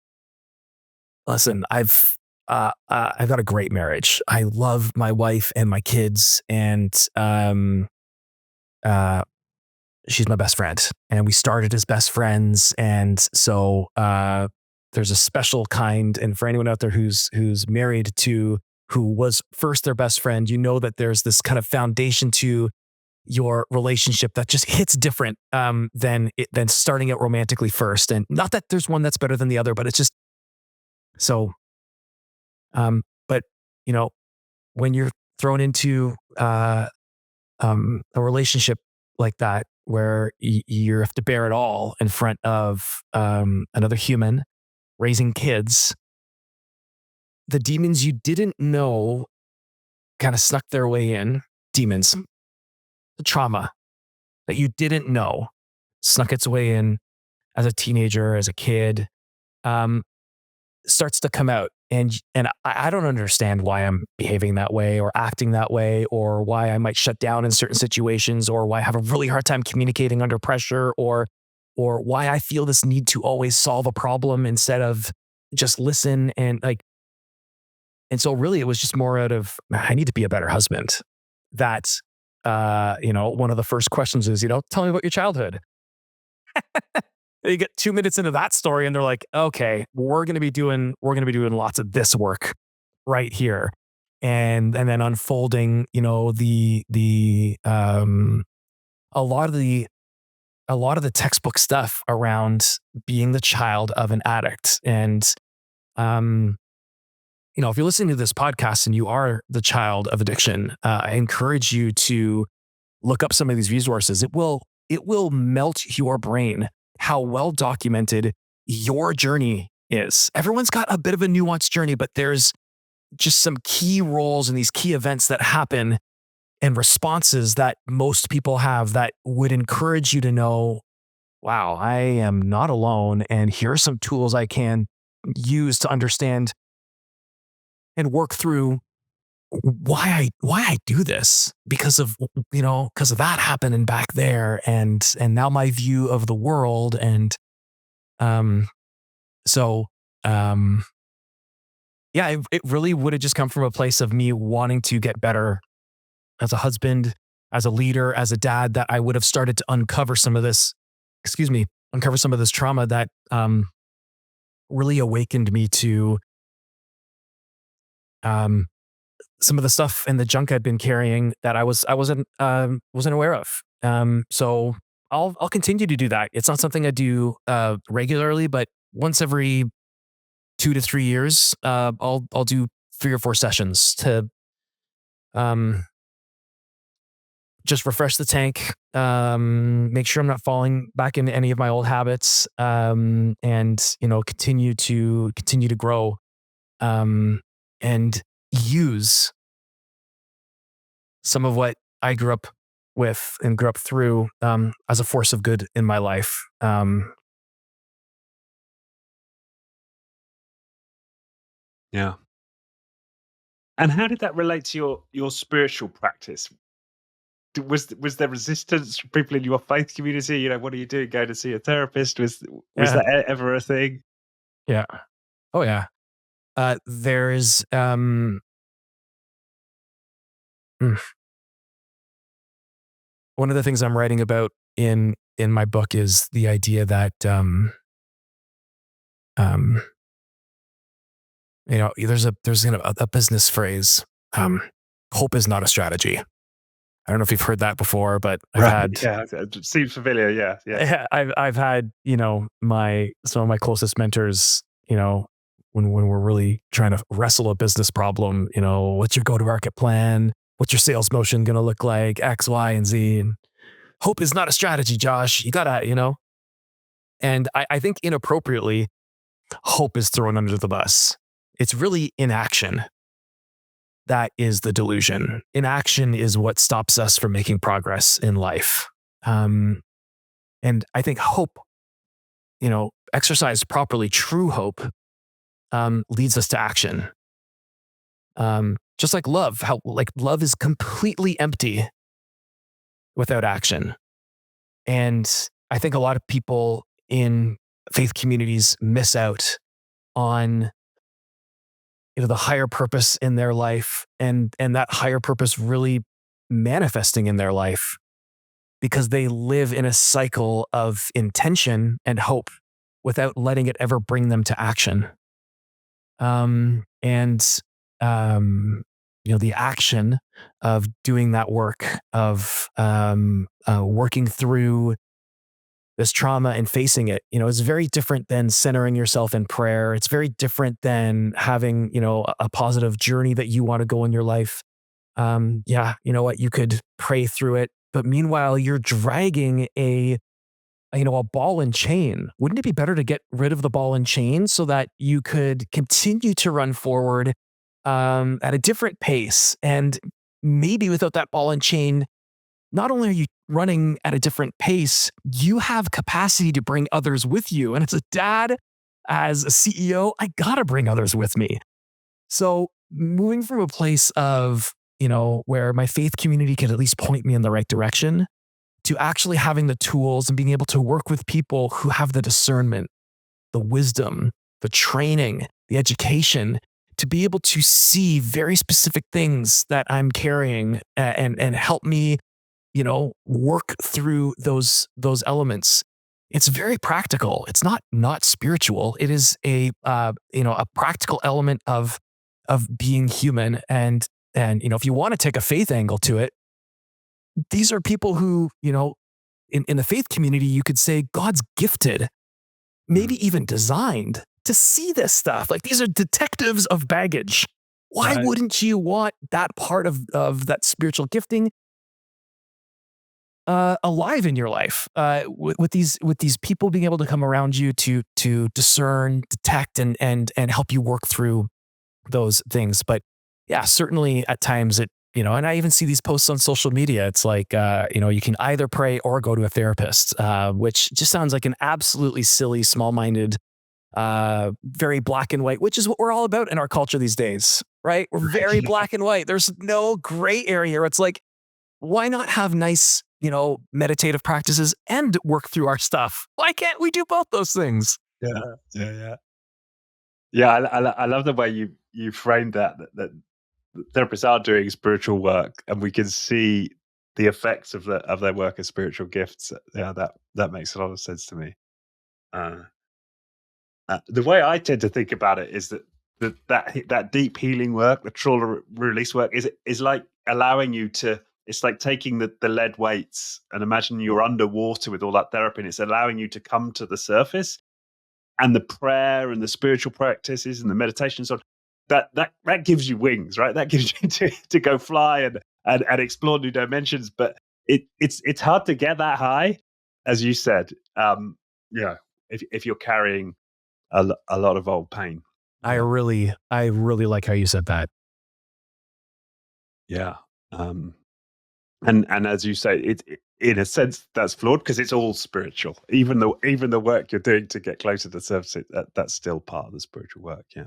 listen, I've got a great marriage. I love my wife and my kids, and uh, she's my best friend, and we started as best friends. And so there's a special kind, and for anyone out there who's married to who was first their best friend, that there's this kind of foundation to your relationship that just hits different than starting out romantically first. And not that there's one that's better than the other, but it's just so. But when you're thrown into a relationship like that, where you have to bear it all in front of another human, raising kids, the demons you didn't know kind of snuck their way in. Demons, the trauma that you didn't know snuck its way in as a teenager, as a kid, starts to come out. And I don't understand why I'm behaving that way or acting that way, or why I might shut down in certain situations, or why I have a really hard time communicating under pressure, or why I feel this need to always solve a problem instead of just listen. And so really it was just more out of, I need to be a better husband. That one of the first questions is, tell me about your childhood. You get 2 minutes into that story and they're like, okay, we're going to be doing lots of this work right here. And then unfolding, a lot of the textbook stuff around being the child of an addict. And, if you're listening to this podcast and you are the child of addiction, I encourage you to look up some of these resources. It will melt your brain how well documented your journey is. Everyone's got a bit of a nuanced journey, but there's just some key roles and these key events that happen and responses that most people have that would encourage you to know, wow, I am not alone. And here are some tools I can use to understand and work through why I do this because of that happening back there and now my view of the world. And so yeah, it really would have just come from a place of me wanting to get better as a husband, as a leader, as a dad, that I would have started to uncover some of this trauma that really awakened me to some of the stuff and the junk I'd been carrying that I wasn't aware of. So I'll continue to do that. It's not something I do regularly, but once every 2 to 3 years, I'll do 3 or 4 sessions to just refresh the tank, make sure I'm not falling back into any of my old habits, and continue to grow, and use some of what I grew up with and grew up through as a force of good in my life. Yeah. And how did that relate to your spiritual practice? Was there resistance from people in your faith community? What are you doing? Going to see a therapist? Was Yeah, that ever a thing? yeah, oh yeah. There's mm, one of the things I'm writing about in my book is the idea that um, there's a business phrase, hope is not a strategy. I don't know if you've heard that before, but I've Right. had Yeah. It seems familiar. Yeah. Yeah. yeah, I've had some of my closest mentors, when we're really trying to wrestle a business problem, what's your go-to-market plan? What's your sales motion going to look like? X, Y, and Z. And hope is not a strategy, Josh. You gotta, and I think inappropriately, hope is thrown under the bus. It's really inaction that is the delusion. Inaction is what stops us from making progress in life. And I think hope, exercised properly, true hope, leads us to action. Just like love, how like love is completely empty without action. And I think a lot of people in faith communities miss out on the higher purpose in their life and that higher purpose really manifesting in their life because they live in a cycle of intention and hope without letting it ever bring them to action. And the action of doing that work of working through this trauma and facing it, is very different than centering yourself in prayer. It's very different than having, a positive journey that you want to go in your life. Yeah, you know what? You could pray through it, but meanwhile, you're dragging a ball and chain. Wouldn't it be better to get rid of the ball and chain so that you could continue to run forward at a different pace? And maybe without that ball and chain, not only are you running at a different pace, you have capacity to bring others with you. And as a dad, as a CEO, I gotta bring others with me. So moving from a place of, where my faith community can at least point me in the right direction to actually having the tools and being able to work with people who have the discernment, the wisdom, the training, the education to be able to see very specific things that I'm carrying and help me work through those elements. It's very practical. It's not spiritual. It is a practical element of being human. And if you want to take a faith angle to it, these are people who, in the faith community, you could say God's gifted, maybe even designed to see this stuff. Like, these are detectives of baggage. Why Right. wouldn't you want that part of that spiritual gifting alive in your life, with these people being able to come around you to discern, detect, and help you work through those things? But yeah, certainly at times and I even see these posts on social media. It's like, you can either pray or go to a therapist, which just sounds like an absolutely silly, small-minded, very black and white, which is what we're all about in our culture these days, right? We're very black and white. There's no gray area where it's like, why not have nice, meditative practices and work through our stuff? Why can't we do both those things? Yeah, yeah, yeah. Yeah, I love the way you framed that therapists are doing spiritual work, and we can see the effects of their work as spiritual gifts. Yeah, that makes a lot of sense to me. Uh, the way I tend to think about it is that deep healing work, the trauma release work, is like allowing you to. It's like taking the lead weights and imagine you're underwater with all that therapy, and it's allowing you to come to the surface, and the prayer and the spiritual practices and the meditation and so on, that gives you wings, right? That gives you to go fly and explore new dimensions. But it's hard to get that high, as you said. Yeah, if you're carrying a lot of old pain. I Yeah, really, I really like how you said that. yeah. Um, and as you say, in a sense that's flawed because it's all spiritual. Even the work you're doing to get closer to the surface, that's still part of the spiritual work. Yeah.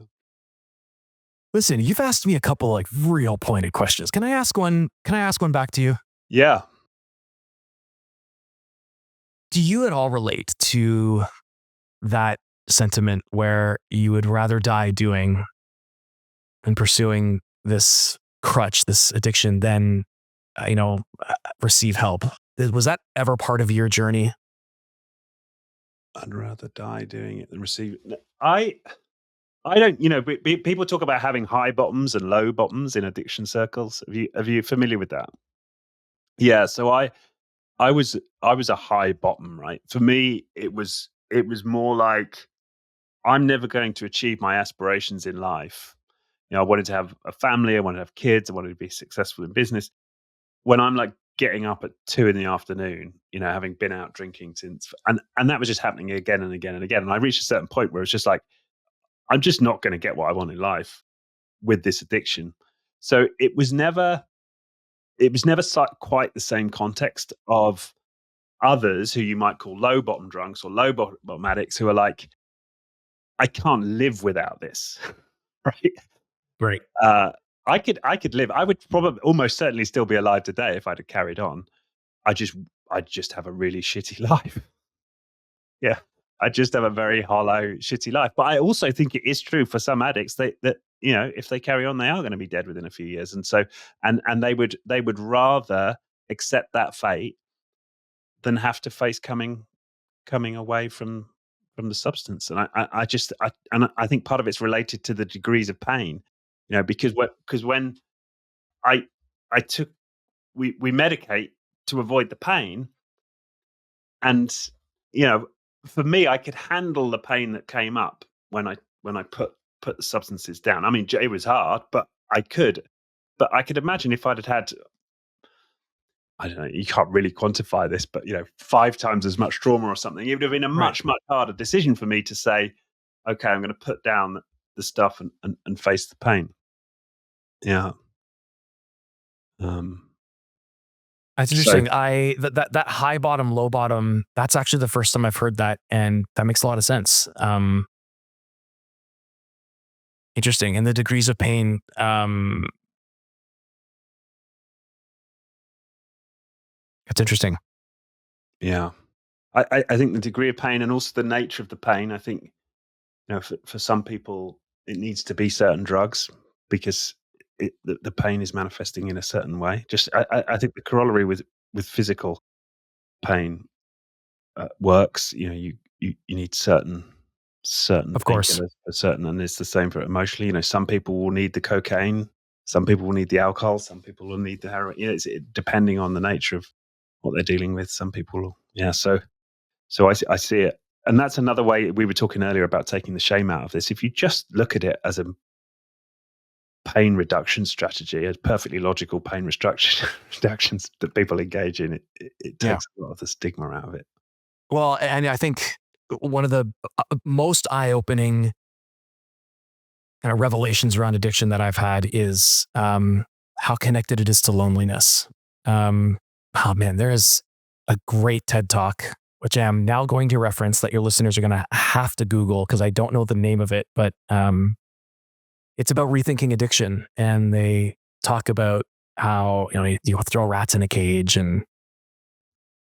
Listen, you've asked me a couple like real pointed questions. Can I ask one? Can I ask one back to you? Yeah. Do you at all relate to that sentiment where you would rather die doing and pursuing this crutch, this addiction, than receive help? Was that ever part of your journey? I'd rather die doing it than receive it. I don't. People talk about having high bottoms and low bottoms in addiction circles. Have you familiar with that? Yeah. So I was a high bottom, right? For me, it was more like I'm never going to achieve my aspirations in life. I wanted to have a family. I wanted to have kids. I wanted to be successful in business. When I'm like getting up at 2 in the afternoon, having been out drinking since, and that was just happening again and again and again. And I reached a certain point where it's just like I'm just not going to get what I want in life with this addiction. So it was never quite the same context of others who you might call low bottom drunks or low bottom addicts who are like, I can't live without this, right? Right. Uh, I could live. I would probably almost certainly still be alive today if I'd have carried on. I just I'd just have a really shitty life. Yeah. I just have a very hollow, shitty life. But I also think it is true for some addicts that if they carry on, they are going to be dead within a few years. And so and they would rather accept that fate than have to face coming away from the substance. And I think part of it's related to the degrees of pain, because when I I took we medicate to avoid the pain, and you know for me I could handle the pain that came up when I put the substances down. I mean, it was hard, but I could imagine if I'd had, I don't know, you can't really quantify this, but 5 times as much trauma or something, it would have been a Right. much harder decision for me to say, okay, I'm going to put down the stuff and face the pain. Yeah. um That's so interesting. That high bottom, low bottom. That's actually the first time I've heard that, and that makes a lot of sense. Interesting. And the degrees of pain. That's interesting. yeah, I think the degree of pain and also the nature of the pain, I think, for some people, it needs to be certain drugs because the pain is manifesting in a certain way. Just, I think the corollary with physical pain works. You need certain Of course. painkillers for certain, and it's the same for emotionally. Some people will need the cocaine, some people will need the alcohol, some people will need the heroin. Depending on the nature of what they're dealing with. Some people, So I see it, and that's another way. We were talking earlier about taking the shame out of this. If you just look at it as a pain reduction strategy, a perfectly logical pain reductions that people engage in, it Yeah. takes a lot of the stigma out of it. Well, and I think one of the most eye-opening kind of revelations around addiction that I've had is how connected it is to loneliness. Oh man, there is a great TED Talk, which I am now going to reference, that your listeners are going to have to Google because I don't know the name of it, but it's about rethinking addiction. And they talk about how, you throw rats in a cage and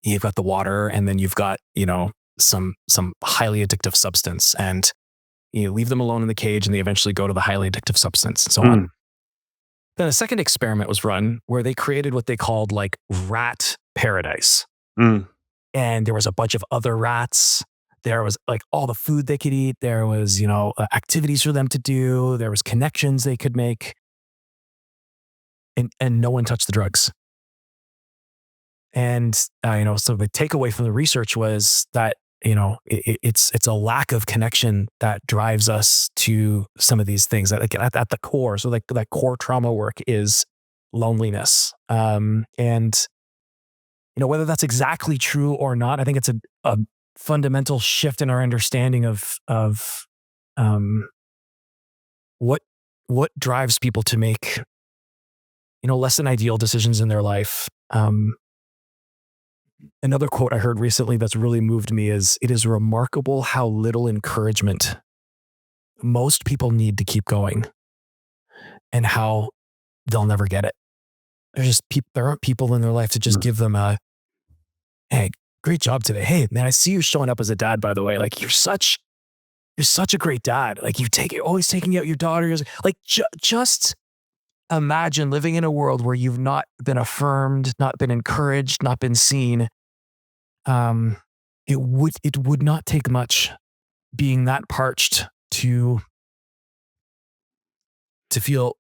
you've got the water, and then you've got, some highly addictive substance, and you leave them alone in the cage and they eventually go to the highly addictive substance and so on. Then a second experiment was run where they created what they called like rat paradise. And there was a bunch of other rats. There was like all the food they could eat. There was, activities for them to do. There was connections they could make. And no one touched the drugs. And, so the takeaway from the research was that, it's a lack of connection that drives us to some of these things at the core. So like that core trauma work is loneliness. And, whether that's exactly true or not, I think it's a fundamental shift in our understanding of what drives people to make, less than ideal decisions in their life. Another quote I heard recently that's really moved me is, "It is remarkable how little encouragement most people need to keep going and how they'll never get it." There aren't people in their life to just give them a, "Hey, great job today. Hey, man, I see you showing up as a dad, by the way. Like you're such a great dad. Like you're always taking out your daughters." Like just imagine living in a world where you've not been affirmed, not been encouraged, not been seen. It would not take much being that parched to feel,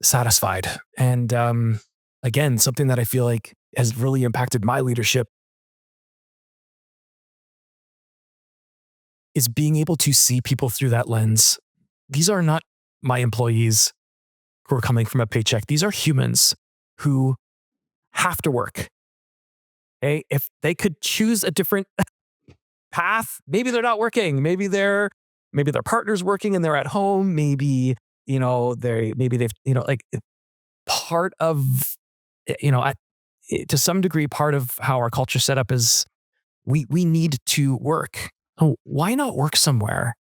satisfied. And again, something that I feel like has really impacted my leadership is being able to see people through that lens. These are not my employees who are coming from a paycheck. These are humans who have to work. Okay? If they could choose a different path, maybe they're not working. Maybe their partner's working and they're at home. Maybe, they've, like part of, to some degree, part of how our culture set up is we need to work. Oh, why not work somewhere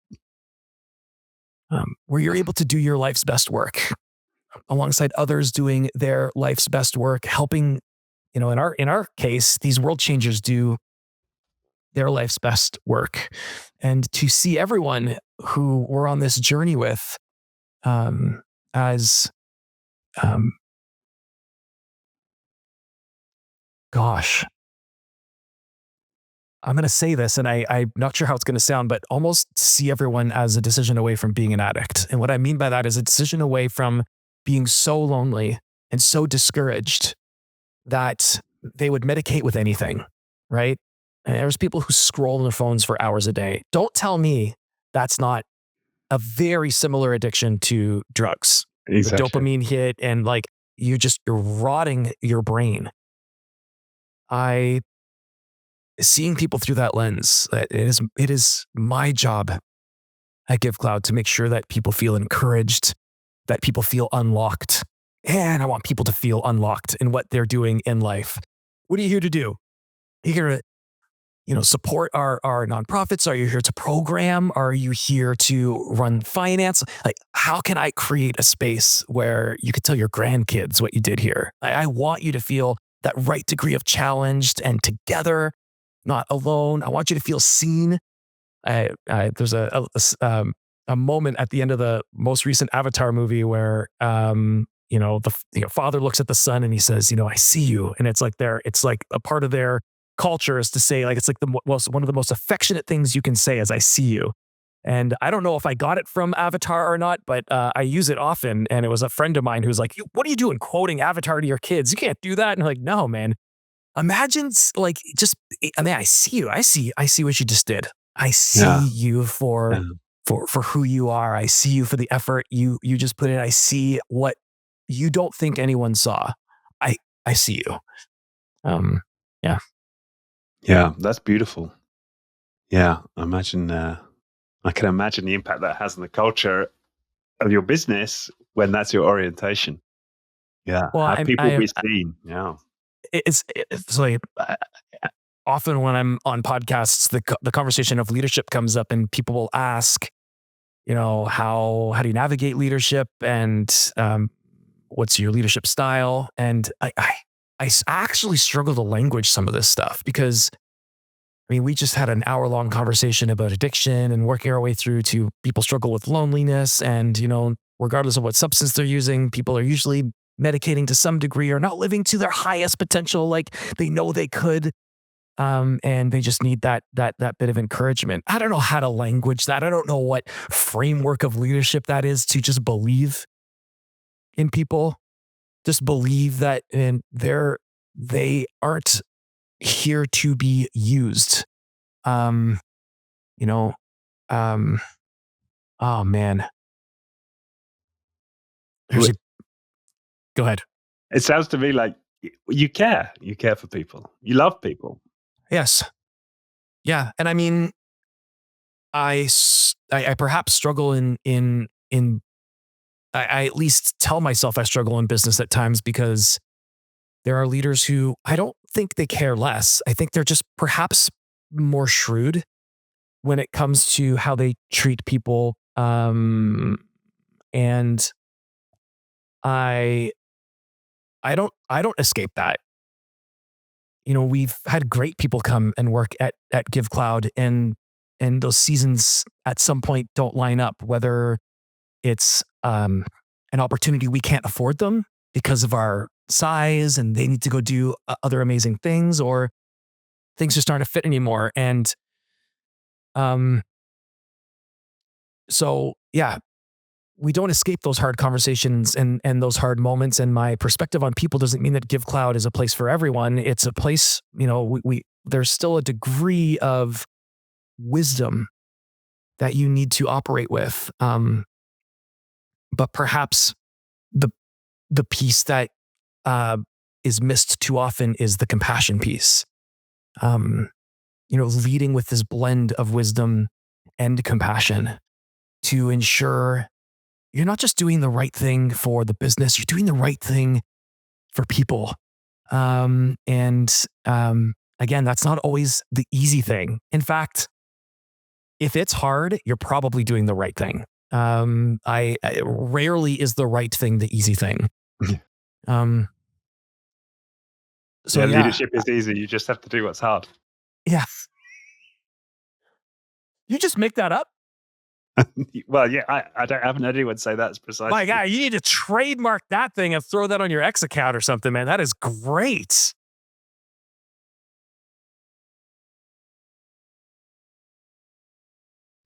where you're able to do your life's best work alongside others doing their life's best work, helping, in our case, these world changers do their life's best work. And to see everyone who we're on this journey with as, gosh, I'm going to say this, and I'm not sure how it's going to sound, but almost see everyone as a decision away from being an addict. And what I mean by that is a decision away from being so lonely and so discouraged that they would medicate with anything, right? And there's people who scroll on their phones for hours a day. Don't tell me that's not a very similar addiction to drugs. Exactly. The dopamine hit, and like you're rotting your brain. Seeing people through that lens, it is my job at Givecloud to make sure that people feel encouraged, that people feel unlocked. And I want people to feel unlocked in what they're doing in life. What are you here to do? Are you here to, support our nonprofits? Are you here to program? Are you here to run finance? Like, how can I create a space where you could tell your grandkids what you did here? I want you to feel that right degree of challenged and together, not alone. I want you to feel seen. There's a moment at the end of the most recent Avatar movie where, father looks at the son and he says, I see you. And it's like a part of their culture is to say, like, it's like one of the most affectionate things you can say is I see you. And I don't know if I got it from Avatar or not, but I use it often. And it was a friend of mine who's like, what are you doing quoting Avatar to your kids? You can't do that. And I'm like, no, man. Imagine I see you. I see what you just did. I see you for who you are. I see you for the effort you just put in. I see what you don't think anyone saw. I see you. Yeah. Yeah, that's beautiful. Yeah, I can imagine the impact that has on the culture of your business when that's your orientation. Yeah, Well, have people be seen. Yeah, it's like often when I'm on podcasts, the conversation of leadership comes up, and people will ask, how do you navigate leadership, and what's your leadership style? And I actually struggle to language some of this stuff because, we just had an hour-long conversation about addiction and working our way through to people struggle with loneliness. And, regardless of what substance they're using, people are usually medicating to some degree or not living to their highest potential like they know they could. And they just need that bit of encouragement. I don't know how to language that. I don't know what framework of leadership that is to just believe in people. Just believe that they aren't here to be used. Um, you know, oh man. Go ahead. it sounds to me like you care. You care for people. You love people. Yes. Yeah. And I perhaps struggle in I at least tell myself I struggle in business at times because there are leaders who I don't think they care less. I think they're just perhaps more shrewd when it comes to how they treat people. And I don't escape that. We've had great people come and work at Givecloud, and those seasons at some point don't line up, whether it's an opportunity we can't afford them because of our size and they need to go do other amazing things, or things just aren't a fit anymore. And so yeah, we don't escape those hard conversations and those hard moments. And my perspective on people doesn't mean that Givecloud is a place for everyone. It's a place, we there's still a degree of wisdom that you need to operate with. But perhaps the piece that is missed too often is the compassion piece. Leading with this blend of wisdom and compassion to ensure you're not just doing the right thing for the business, you're doing the right thing for people. And again, that's not always the easy thing. In fact, if it's hard, you're probably doing the right thing. I rarely is the right thing the easy thing. So leadership is easy. You just have to do what's hard. Yeah. You just make that up? Well, yeah, I haven't heard anyone say that's precisely. My God, you need to trademark that thing and throw that on your X account or something, man. That is great.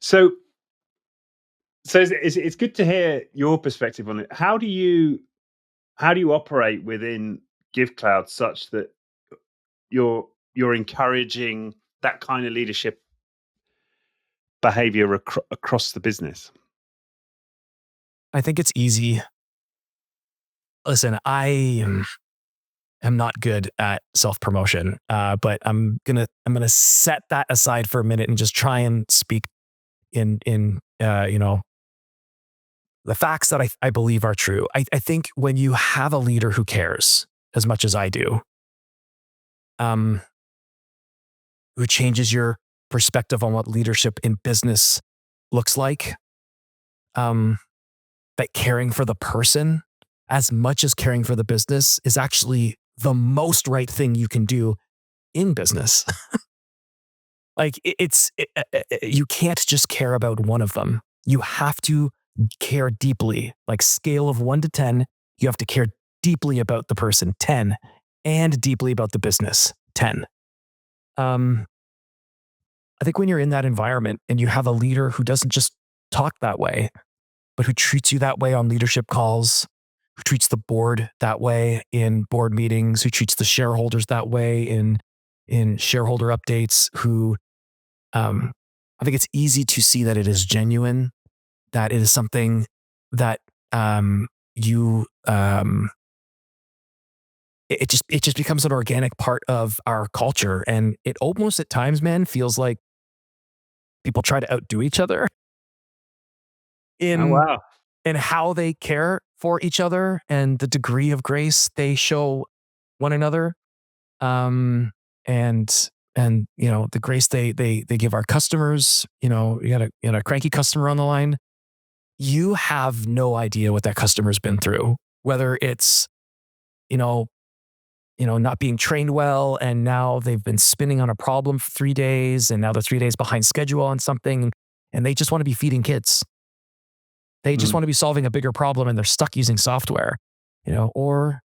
So it's good to hear your perspective on it. How do you operate within Givecloud such that you're encouraging that kind of leadership behavior across the business? I think it's easy. Listen, I am not good at self-promotion, but I'm gonna set that aside for a minute and just try and speak in the facts that I believe are true. I think when you have a leader who cares as much as I do, who changes your perspective on what leadership in business looks like, that caring for the person as much as caring for the business is actually the most right thing you can do in business. Like you can't just care about one of them. You have to care deeply, like scale of 1 to 10. You have to care deeply about the person, 10, and deeply about the business, 10. I think when you're in that environment and you have a leader who doesn't just talk that way, but who treats you that way on leadership calls, who treats the board that way in board meetings, who treats the shareholders that way in shareholder updates, who I think it's easy to see that it is genuine, that it is something that you it just becomes an organic part of our culture, and it almost at times, man, feels like people try to outdo each other Oh, in wow. how they care for each other and the degree of grace they show one another. Um, and the grace they give our customers. You got a cranky customer on the line. You have no idea what that customer's been through, whether it's you know not being trained well, and now they've been spinning on a problem for 3 days, and now they're 3 days behind schedule on something, and they just want to be feeding kids. They just Mm. want to be solving a bigger problem, and they're stuck using software, or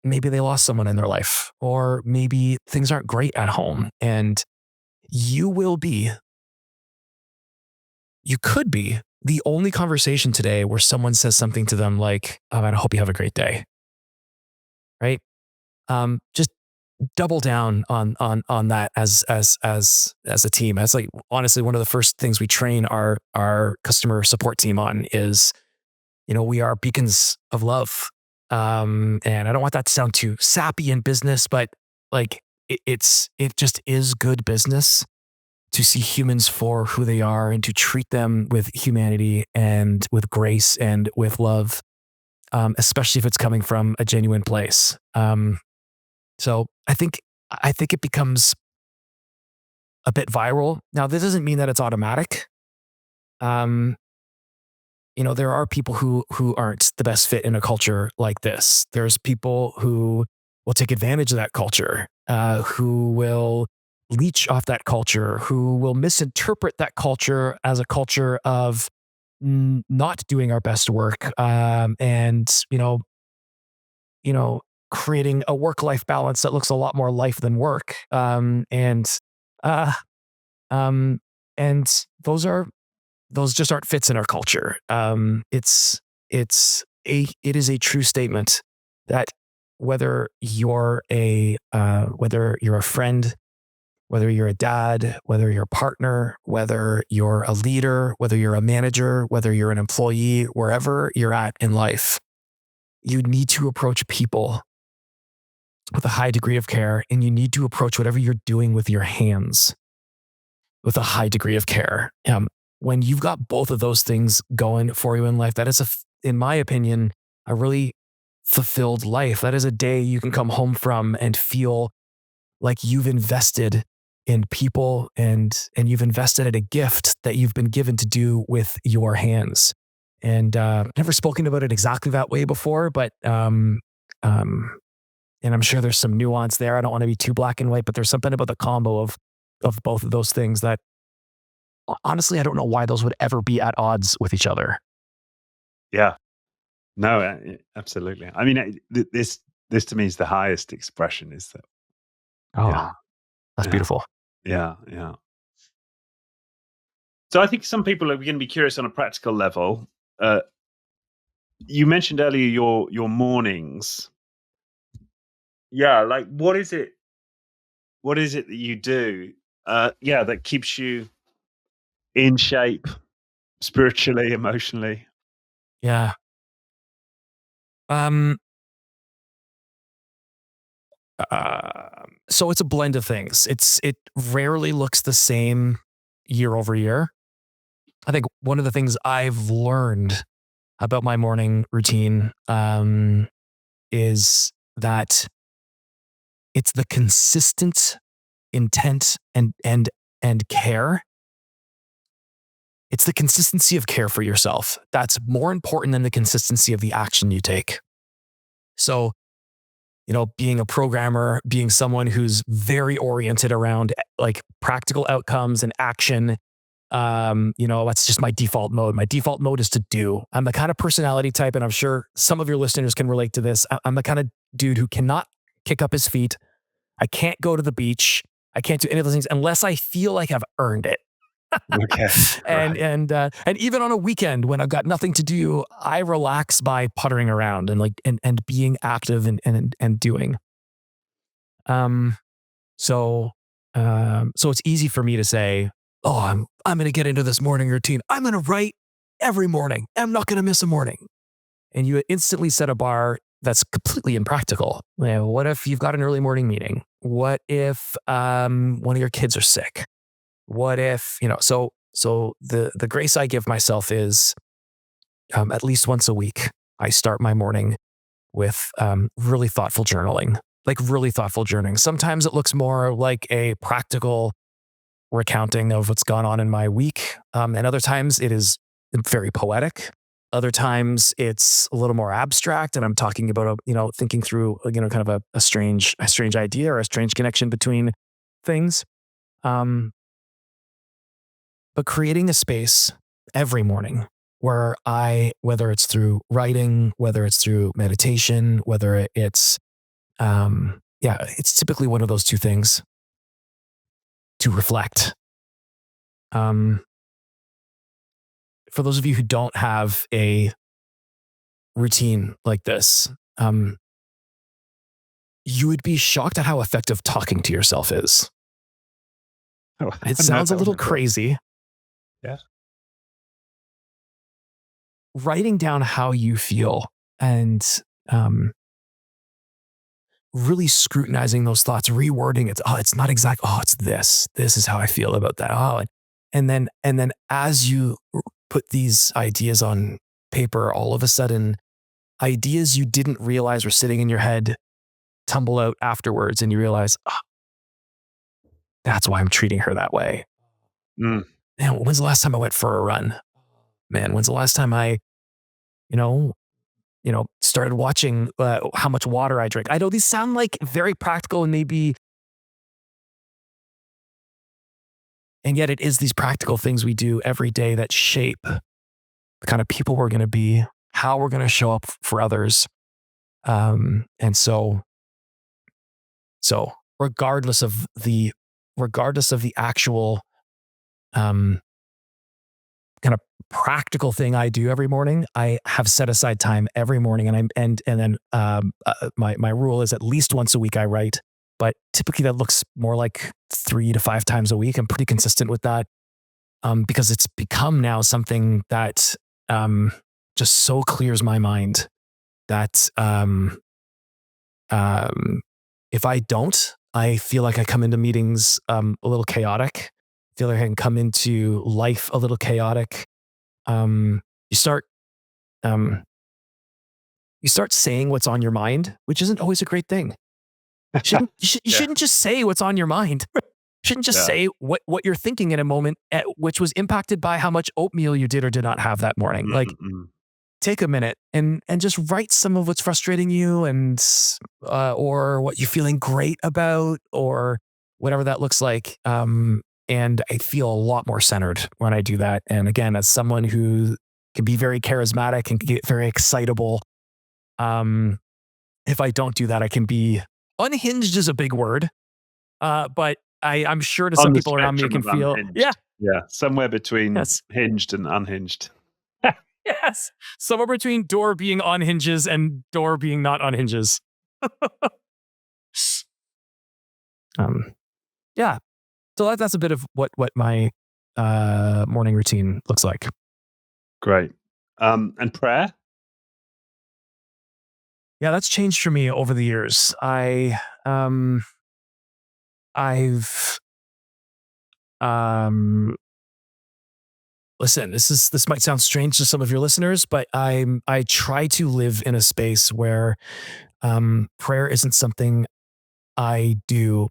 maybe they lost someone in their life, or maybe things aren't great at home. And you will be, you could be the only conversation today where someone says something to them like, "Oh, man, I hope you have a great day." Right? Just double down on that as a team. That's like honestly one of the first things we train our customer support team on is, we are beacons of love. And I don't want that to sound too sappy in business, but like it just is good business to see humans for who they are and to treat them with humanity and with grace and with love, especially if it's coming from a genuine place. So I think it becomes a bit viral. Now, this doesn't mean that it's automatic. Um, there are people who aren't the best fit in a culture like this. There's people who will take advantage of that culture, who will leech off that culture, who will misinterpret that culture as a culture of not doing our best work, and you know, creating a work-life balance that looks a lot more life than work. Uh, um, and those just aren't fits in our culture. It is a true statement that whether you're a friend, whether you're a dad, whether you're a partner, whether you're a leader, whether you're a manager, whether you're an employee, wherever you're at in life, you need to approach people with a high degree of care, and you need to approach whatever you're doing with your hands with a high degree of care. When you've got both of those things going for you in life, that is in my opinion, a really fulfilled life. That is a day you can come home from and feel like you've invested in people, and you've invested in a gift that you've been given to do with your hands. And I've never spoken about it exactly that way before, but and I'm sure there's some nuance there. I don't want to be too black and white, but there's something about the combo of both of those things that honestly, I don't know why those would ever be at odds with each other. Yeah. No, absolutely. I mean, this to me is the highest expression. Is that? Oh, Yeah, that's yeah, beautiful. yeah, yeah. So I think some people are going to be curious on a practical level. Uh, you mentioned earlier your mornings. Yeah, like what is it? What is it that you do? Yeah, that keeps you in shape spiritually, emotionally. Yeah. Um, so it's a blend of things. It rarely looks the same year over year. I think one of the things I've learned about my morning routine is that it's the consistent intent and care. It's the consistency of care for yourself that's more important than the consistency of the action you take. So, being a programmer, being someone who's very oriented around like practical outcomes and action, That's just my default mode. My default mode is to do. I'm the kind of personality type, and I'm sure some of your listeners can relate to this. I'm the kind of dude who cannot kick up his feet. I can't go to the beach. I can't do any of those things unless I feel like I've earned it. Okay. And even on a weekend when I've got nothing to do, I relax by puttering around and being active and doing. So it's easy for me to say, oh, I'm going to get into this morning routine. I'm going to write every morning. I'm not going to miss a morning. And you instantly set a bar that's completely impractical. What if you've got an early morning meeting? What if one of your kids are sick? What if, so the grace I give myself is at least once a week, I start my morning with really thoughtful journaling, like really thoughtful journaling. Sometimes it looks more like a practical recounting of what's gone on in my week. And other times it is very poetic. Other times it's a little more abstract, and I'm talking about, thinking through, kind of a strange idea or a strange connection between things. But creating a space every morning where whether it's through writing, whether it's through meditation, whether it's, it's typically one of those two things, to reflect. For those of you who don't have a routine like this, you would be shocked at how effective talking to yourself is. Oh, It sounds a little crazy. Yeah. Writing down how you feel and really scrutinizing those thoughts, rewording it. Oh, it's not exact. Oh, it's this. This is how I feel about that. Oh, and then as you put these ideas on paper, all of a sudden, ideas you didn't realize were sitting in your head tumble out afterwards, and you realize, oh, that's why I'm treating her that way. Mm. Man, when's the last time I went for a run? Man, when's the last time I, started watching how much water I drink? I know these sound like very practical and yet it is these practical things we do every day that shape the kind of people we're going to be, how we're going to show up for others. And so regardless of the actual kind of practical thing I do every morning, I have set aside time every morning, and then my rule is at least once a week I write, but typically that looks more like 3 to 5 times a week. I'm pretty consistent with that, because it's become now something that just so clears my mind that if I don't, I feel like I come into meetings a little chaotic. I feel like I can come into life a little chaotic. You start saying what's on your mind, which isn't always a great thing. You shouldn't just say what's on your mind. You shouldn't just say what you're thinking in a moment, which was impacted by how much oatmeal you did or did not have that morning. Like, take a minute and just write some of what's frustrating you, and or what you're feeling great about, or whatever that looks like. And I feel a lot more centered when I do that. And again, as someone who can be very charismatic and can get very excitable, if I don't do that, I can be unhinged is a big word, but I'm sure to some people around me it can feel unhinged. Somewhere between hinged and unhinged. Yes, somewhere between door being on hinges and door being not on hinges. Yeah. So that's a bit of what my morning routine looks like. Great. And prayer? Yeah, that's changed for me over the years. I've listen, this might sound strange to some of your listeners, but I try to live in a space where prayer isn't something I do.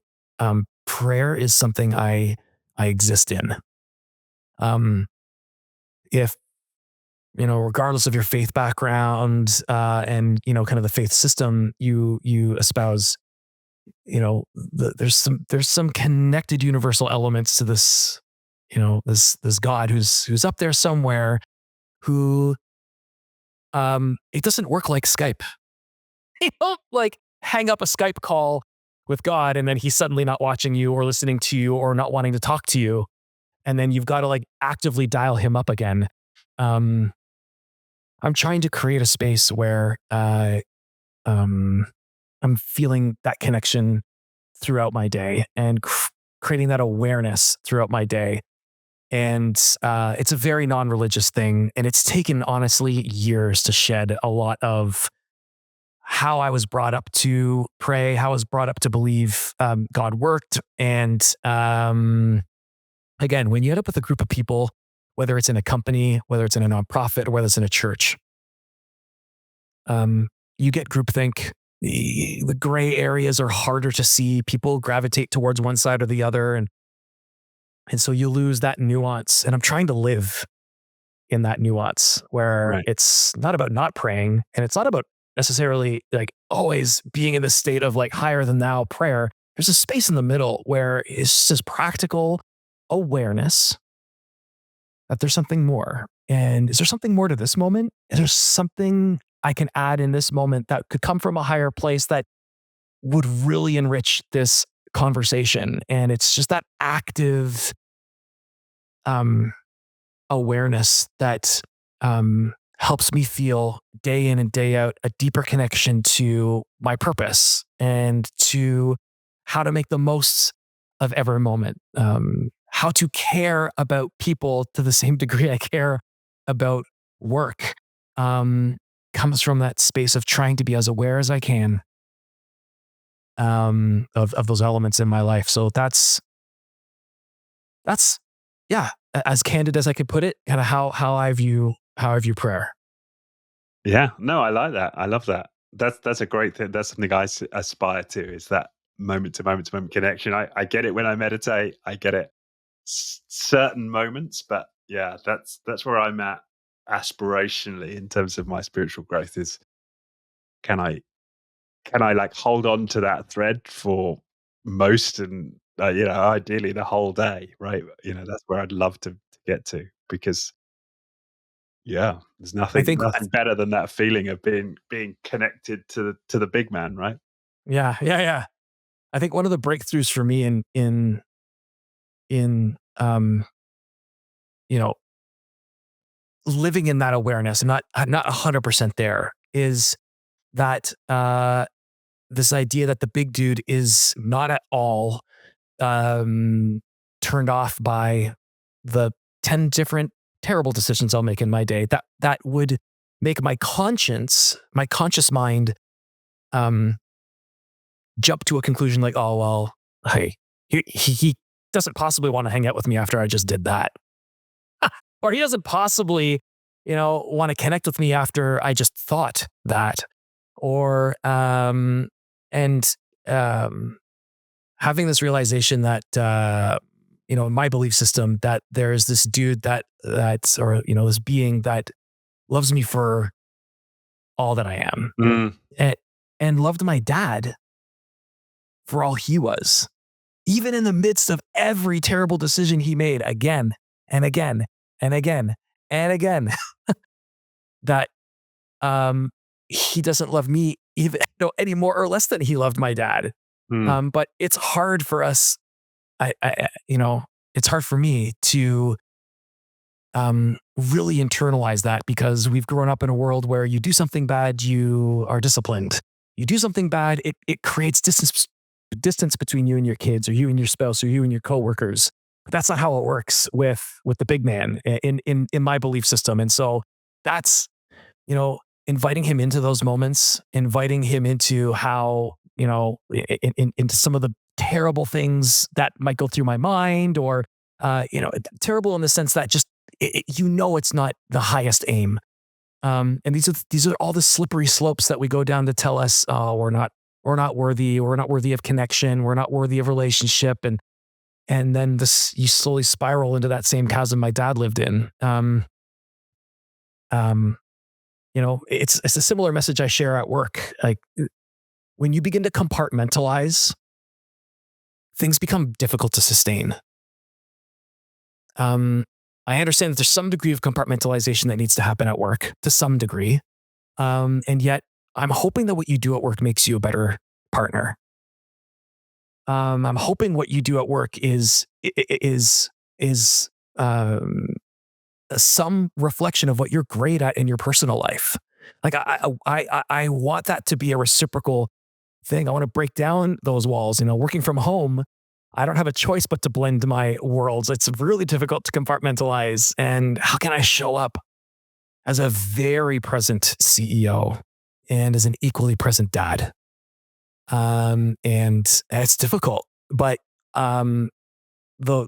Prayer is something I exist in. If regardless of your faith background and kind of the faith system you espouse, there's some connected universal elements to this this God who's up there somewhere who, it doesn't work like Skype. You don't like hang up a Skype call with God and then he's suddenly not watching you or listening to you or not wanting to talk to you. And then you've got to like actively dial him up again. I'm trying to create a space where I'm feeling that connection throughout my day and creating that awareness throughout my day. And it's a very non-religious thing. And it's taken, honestly, years to shed a lot of how I was brought up to pray, how I was brought up to believe God worked. And again, when you end up with a group of people, whether it's in a company, whether it's in a nonprofit, or whether it's in a church, you get groupthink. The gray areas are harder to see. People gravitate towards one side or the other. And so you lose that nuance. And I'm trying to live in that nuance where it's not about not praying and it's not about necessarily like always being in the state of like higher than thou prayer. There's a space in the middle where it's just practical awareness that there's something more. And is there something more to this moment? Is there something I can add in this moment that could come from a higher place that would really enrich this conversation? And it's just that active awareness that helps me feel day in and day out a deeper connection to my purpose and to how to make the most of every moment, how to care about people to the same degree I care about work, comes from that space of trying to be as aware as I can of those elements in my life. So that's yeah, as candid as I could put it, kind of how I view prayer. Yeah, no, I like that. I love that. That's a great thing. That's something I aspire to. Is that moment to moment to moment connection. I get it when I meditate. I get it certain moments, but yeah, that's where I'm at aspirationally in terms of my spiritual growth. Is can I like hold on to that thread for most and ideally the whole day, right? That's where I'd love to get to because yeah, there's I nothing think, better than that feeling of being connected to the big man, right? yeah. I think one of the breakthroughs for me in you know living in that awareness, and not 100% there, is that this idea that the big dude is not at all turned off by the 10 different terrible decisions I'll make in my day that would make my conscious mind jump to a conclusion like, oh well, hey, he doesn't possibly want to hang out with me after I just did that. Or he doesn't possibly, want to connect with me after I just thought that. Or and having this realization that in my belief system that there's this dude that's or this being that loves me for all that I am, Mm, and loved my dad for all he was, even in the midst of every terrible decision he made again and again and again and again. That he doesn't love me even any more or less than he loved my dad. mm, But it's hard for us. It's hard for me to really internalize that because we've grown up in a world where you do something bad, you are disciplined. You do something bad, it creates distance between you and your kids, or you and your spouse, or you and your coworkers. But that's not how it works with the big man in my belief system. And so that's inviting him into those moments, inviting him into how into some of the terrible things that might go through my mind, or terrible in the sense that just it's not the highest aim. And these are all the slippery slopes that we go down to tell us, oh, we're not worthy, we're not worthy of connection, we're not worthy of relationship, and then you slowly spiral into that same chasm my dad lived in. It's a similar message I share at work. Like when you begin to compartmentalize, things become difficult to sustain. I understand that there's some degree of compartmentalization that needs to happen at work to some degree. And yet I'm hoping that what you do at work makes you a better partner. I'm hoping what you do at work is some reflection of what you're great at in your personal life. Like I want that to be a reciprocal thing. I want to break down those walls. Working from home, I don't have a choice but to blend my worlds. It's really difficult to compartmentalize. And how can I show up as a very present CEO and as an equally present dad? And it's difficult, but the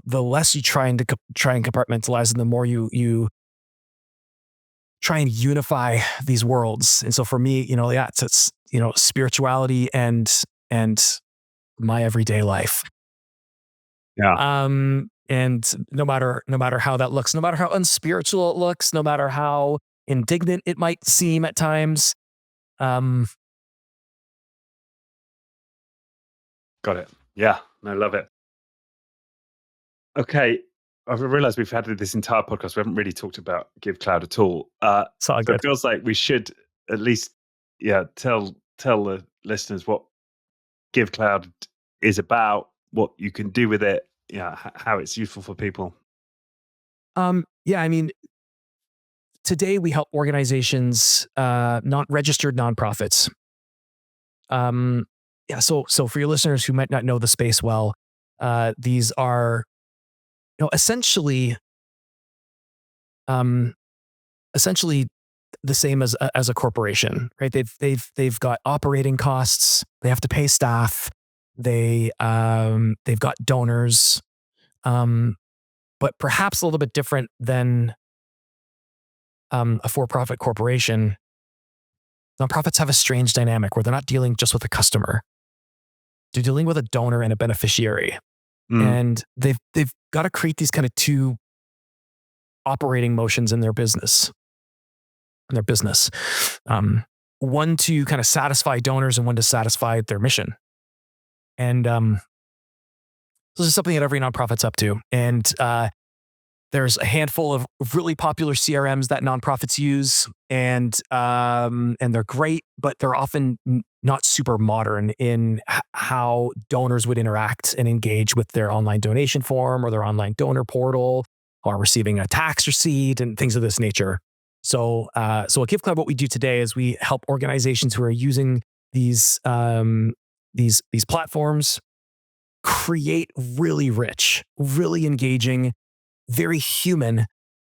less you try and compartmentalize, and the more you try and unify these worlds. And so for me, it's spirituality and my everyday life. Yeah. And no matter how that looks, no matter how unspiritual it looks, no matter how indignant it might seem at times, Got it. Yeah. I love it. Okay. I've realized we've had this entire podcast. We haven't really talked about Givecloud at all. it's all So good. it feels like we should at least, tell the listeners what Givecloud is about, what you can do with it, how it's useful for people. Yeah, I mean, today we help organizations, not registered nonprofits. Yeah, so for your listeners who might not know the space well, these are, essentially the same as a corporation, right? They've got operating costs. They have to pay staff. They've got donors, but perhaps a little bit different than a for-profit corporation. Nonprofits have a strange dynamic where they're not dealing just with a customer. They're dealing with a donor and a beneficiary, and they've got to create these kind of two operating motions in their business. One to kind of satisfy donors and one to satisfy their mission. And this is something that every nonprofit's up to. And there's a handful of really popular CRMs that nonprofits use, and they're great, but they're often not super modern in how donors would interact and engage with their online donation form or their online donor portal, or receiving a tax receipt and things of this nature. So at Givecloud, what we do today is we help organizations who are using these platforms create really rich, really engaging, very human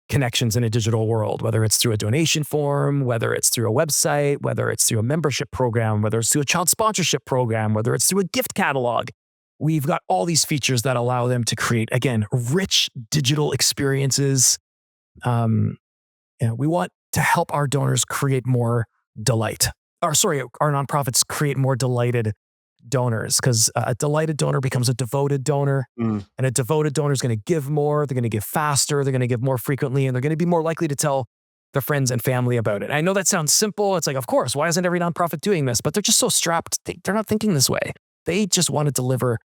connections in a digital world, whether it's through a donation form, whether it's through a website, whether it's through a membership program, whether it's through a child sponsorship program, whether it's through a gift catalog. We've got all these features that allow them to create, again, rich digital experiences. We want to help our donors create more delight. Our nonprofits create more delighted donors, because a delighted donor becomes a devoted donor, and a devoted donor is going to give more. They're going to give faster. They're going to give more frequently, and they're going to be more likely to tell their friends and family about it. I know that sounds simple. It's like, of course, why isn't every nonprofit doing this? But they're just so strapped. They're not thinking this way. They just want to deliver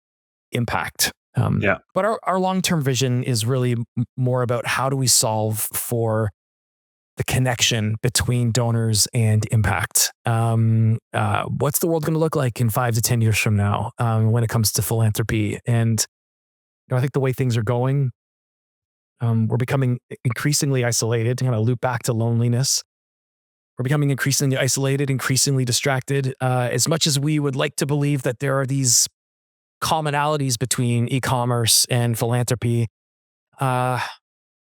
impact. But our long-term vision is really more about how do we solve for the connection between donors and impact. What's the world going to look like in 5 to 10 years from now when it comes to philanthropy? And I think the way things are going, we're becoming increasingly isolated. To kind of loop back to loneliness, we're becoming increasingly isolated, increasingly distracted. As much as we would like to believe that there are these commonalities between e-commerce and philanthropy,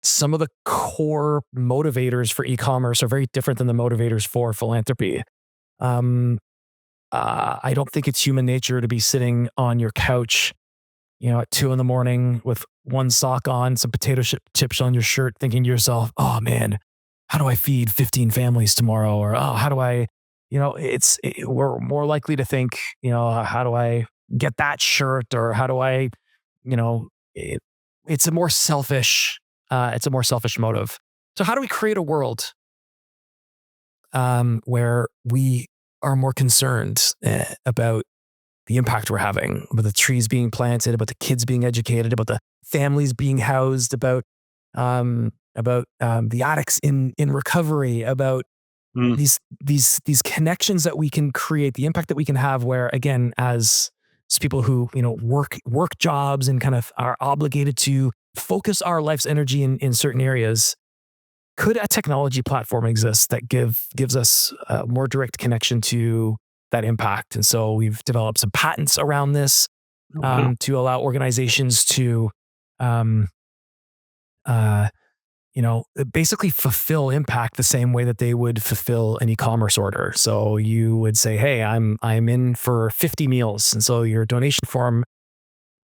some of the core motivators for e-commerce are very different than the motivators for philanthropy. I don't think it's human nature to be sitting on your couch, at 2 a.m. with one sock on, some potato chips on your shirt, thinking to yourself, "Oh man, how do I feed 15 families tomorrow?" Or, "Oh, how do I?" We're more likely to think, "How do I get that shirt?" Or, "How do I?" It's a more selfish. It's a more selfish motive. So how do we create a world where we are more concerned about the impact we're having, about the trees being planted, about the kids being educated, about the families being housed, about about the addicts in recovery, about these connections that we can create, the impact that we can have. Where again, as people who work jobs and kind of are obligated to focus our life's energy in certain areas, could a technology platform exist that gives us a more direct connection to that impact? And so we've developed some patents around this to allow organizations to um, uh, basically fulfill impact the same way that they would fulfill an e-commerce order. So you would say, hey, I'm in for 50 meals. And so your donation form,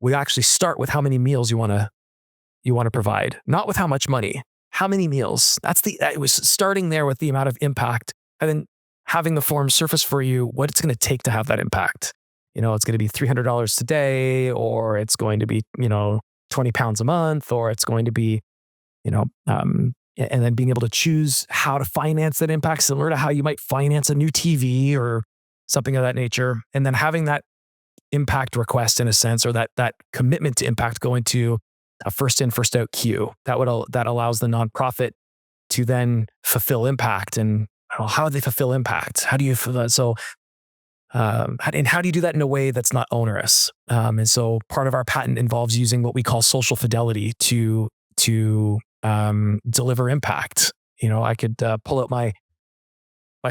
we actually start with how many meals you want to provide, not with how much money, how many meals. It was starting there with the amount of impact, and then having the form surface for you what it's going to take to have that impact. It's going to be $300 today, or it's going to be, 20 pounds a month, or it's going to be, and then being able to choose how to finance that impact, similar to how you might finance a new TV or something of that nature. And then having that impact request, in a sense, or that commitment to impact, going to a first in, first out queue that allows the nonprofit to then fulfill impact. And how do they fulfill impact? How do you fulfill that? So, and how do you do that in a way that's not onerous? And so part of our patent involves using what we call social fidelity to deliver impact. I could pull out my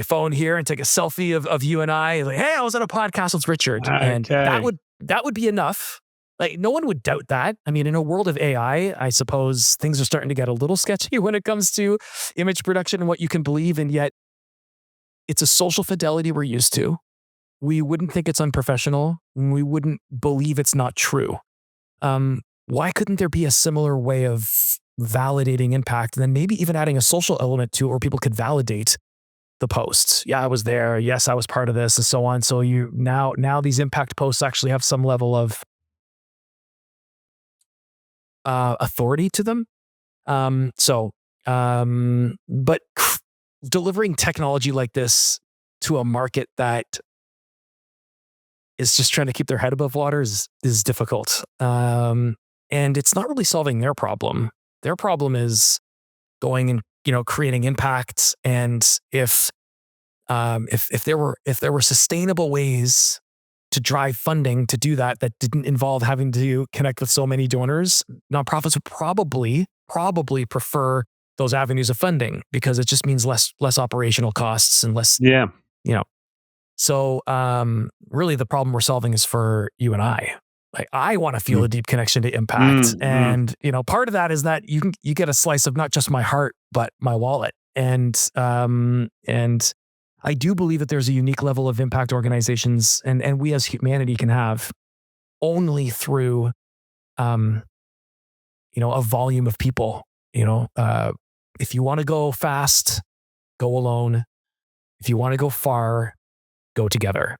phone here and take a selfie of you and I, like, hey, I was on a podcast with Richard. And that would be enough. Like, no one would doubt that. I mean, in a world of AI, I suppose things are starting to get a little sketchy when it comes to image production and what you can believe. And yet it's a social fidelity we're used to. We wouldn't think it's unprofessional. We wouldn't believe it's not true. Why couldn't there be a similar way of validating impact, and then maybe even adding a social element to it where people could validate the posts? Yeah, I was there. Yes, I was part of this, and so on. So now these impact posts actually have some level of authority to them. But delivering technology like this to a market that is just trying to keep their head above water is difficult. And it's not really solving their problem. Their problem is going and creating impact. And if there were sustainable ways to drive funding to do that didn't involve having to connect with so many donors, nonprofits would probably prefer those avenues of funding, because it just means less operational costs and less. Yeah. So really the problem we're solving is for you and I. Like, I want to feel a deep connection to impact. And, part of that is that you get a slice of not just my heart, but my wallet. And I do believe that there's a unique level of impact organizations and we as humanity can have only through, a volume of people. If you want to go fast, go alone. If you want to go far, go together.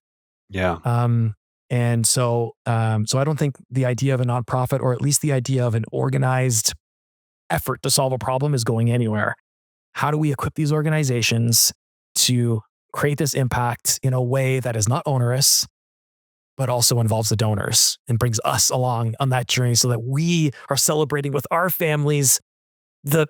Yeah. And so I don't think the idea of a nonprofit, or at least the idea of an organized effort to solve a problem, is going anywhere. How do we equip these organizations to create this impact in a way that is not onerous, but also involves the donors and brings us along on that journey, so that we are celebrating with our families the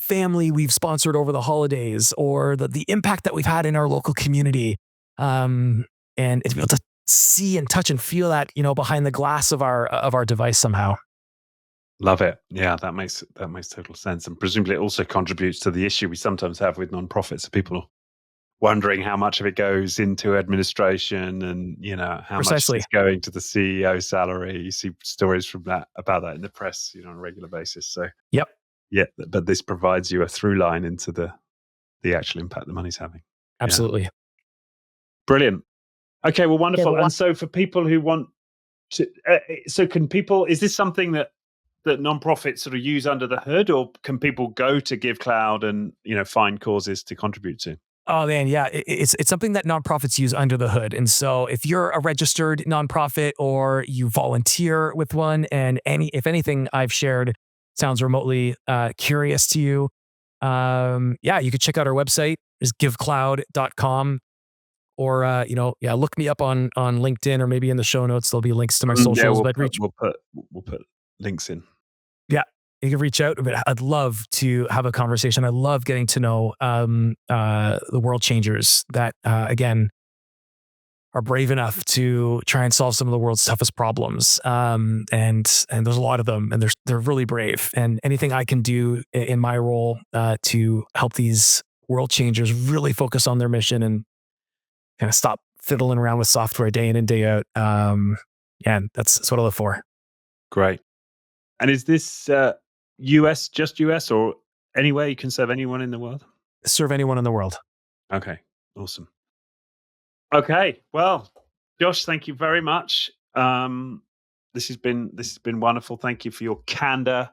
family we've sponsored over the holidays, or the impact that we've had in our local community. And to be able to see and touch and feel that, behind the glass of our device somehow. Love it. Yeah, that makes total sense. And presumably it also contributes to the issue we sometimes have with nonprofits, of people wondering how much of it goes into administration, and how Precisely. much is going to the CEO salary. You see stories about that in the press, on a regular basis. So Yep. yeah, but this provides you a through line into the actual impact the money's having. Absolutely. Yeah. Brilliant. Okay, well, wonderful. And so for people who want to, so can people, is this something that nonprofits sort of use under the hood, or can people go to Givecloud and, find causes to contribute to? Oh man, yeah, it's something that nonprofits use under the hood. And so if you're a registered nonprofit or you volunteer with one, and if anything I've shared sounds remotely curious to you, you could check out our website, is givecloud.com. Or look me up on LinkedIn, or maybe in the show notes there'll be links to my socials. We'll put links in. Yeah, you can reach out. But I'd love to have a conversation. I love getting to know the world changers that, again, are brave enough to try and solve some of the world's toughest problems. And there's a lot of them, and they're really brave. And anything I can do in my role to help these world changers really focus on their mission and kind of stop fiddling around with software day in and day out. Yeah, that's what I look for. Great. And is this US, just US, or anywhere you can serve anyone in the world? Serve anyone in the world. Okay, awesome. Okay, well, Josh, thank you very much. This has been wonderful. Thank you for your candor,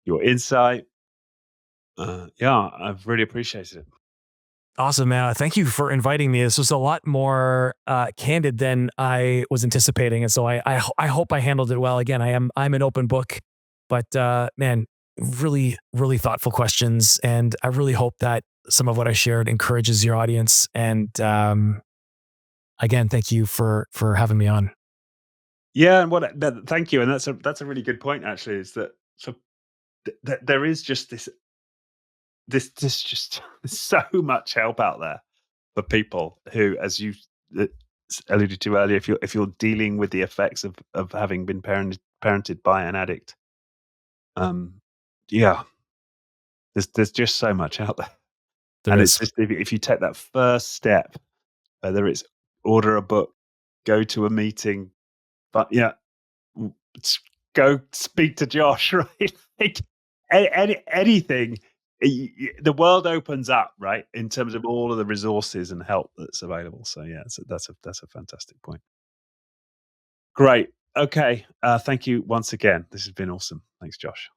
your insight. Yeah, I've really appreciated it. Awesome, man. Thank you for inviting me. This was a lot more candid than I was anticipating, and so I hope I handled it well. Again, I'm an open book, but man, really really thoughtful questions, and I really hope that some of what I shared encourages your audience. And again, thank you for having me on. Yeah, and thank you. And that's a really good point. Actually, is that so there is just this just there's so much help out there for people who, as you uh, alluded to earlier, if you're dealing with the effects of having been parented by an addict, um, yeah, there's just so much out there, There and it's is. just if you take that first step, whether it's order a book, go to a meeting, but yeah, go speak to Josh, right? Like, anything, the world opens up, right, in terms of all of the resources and help that's available. So yeah, that's a fantastic point. Great. Okay. Thank you once again. This has been awesome. Thanks, Josh.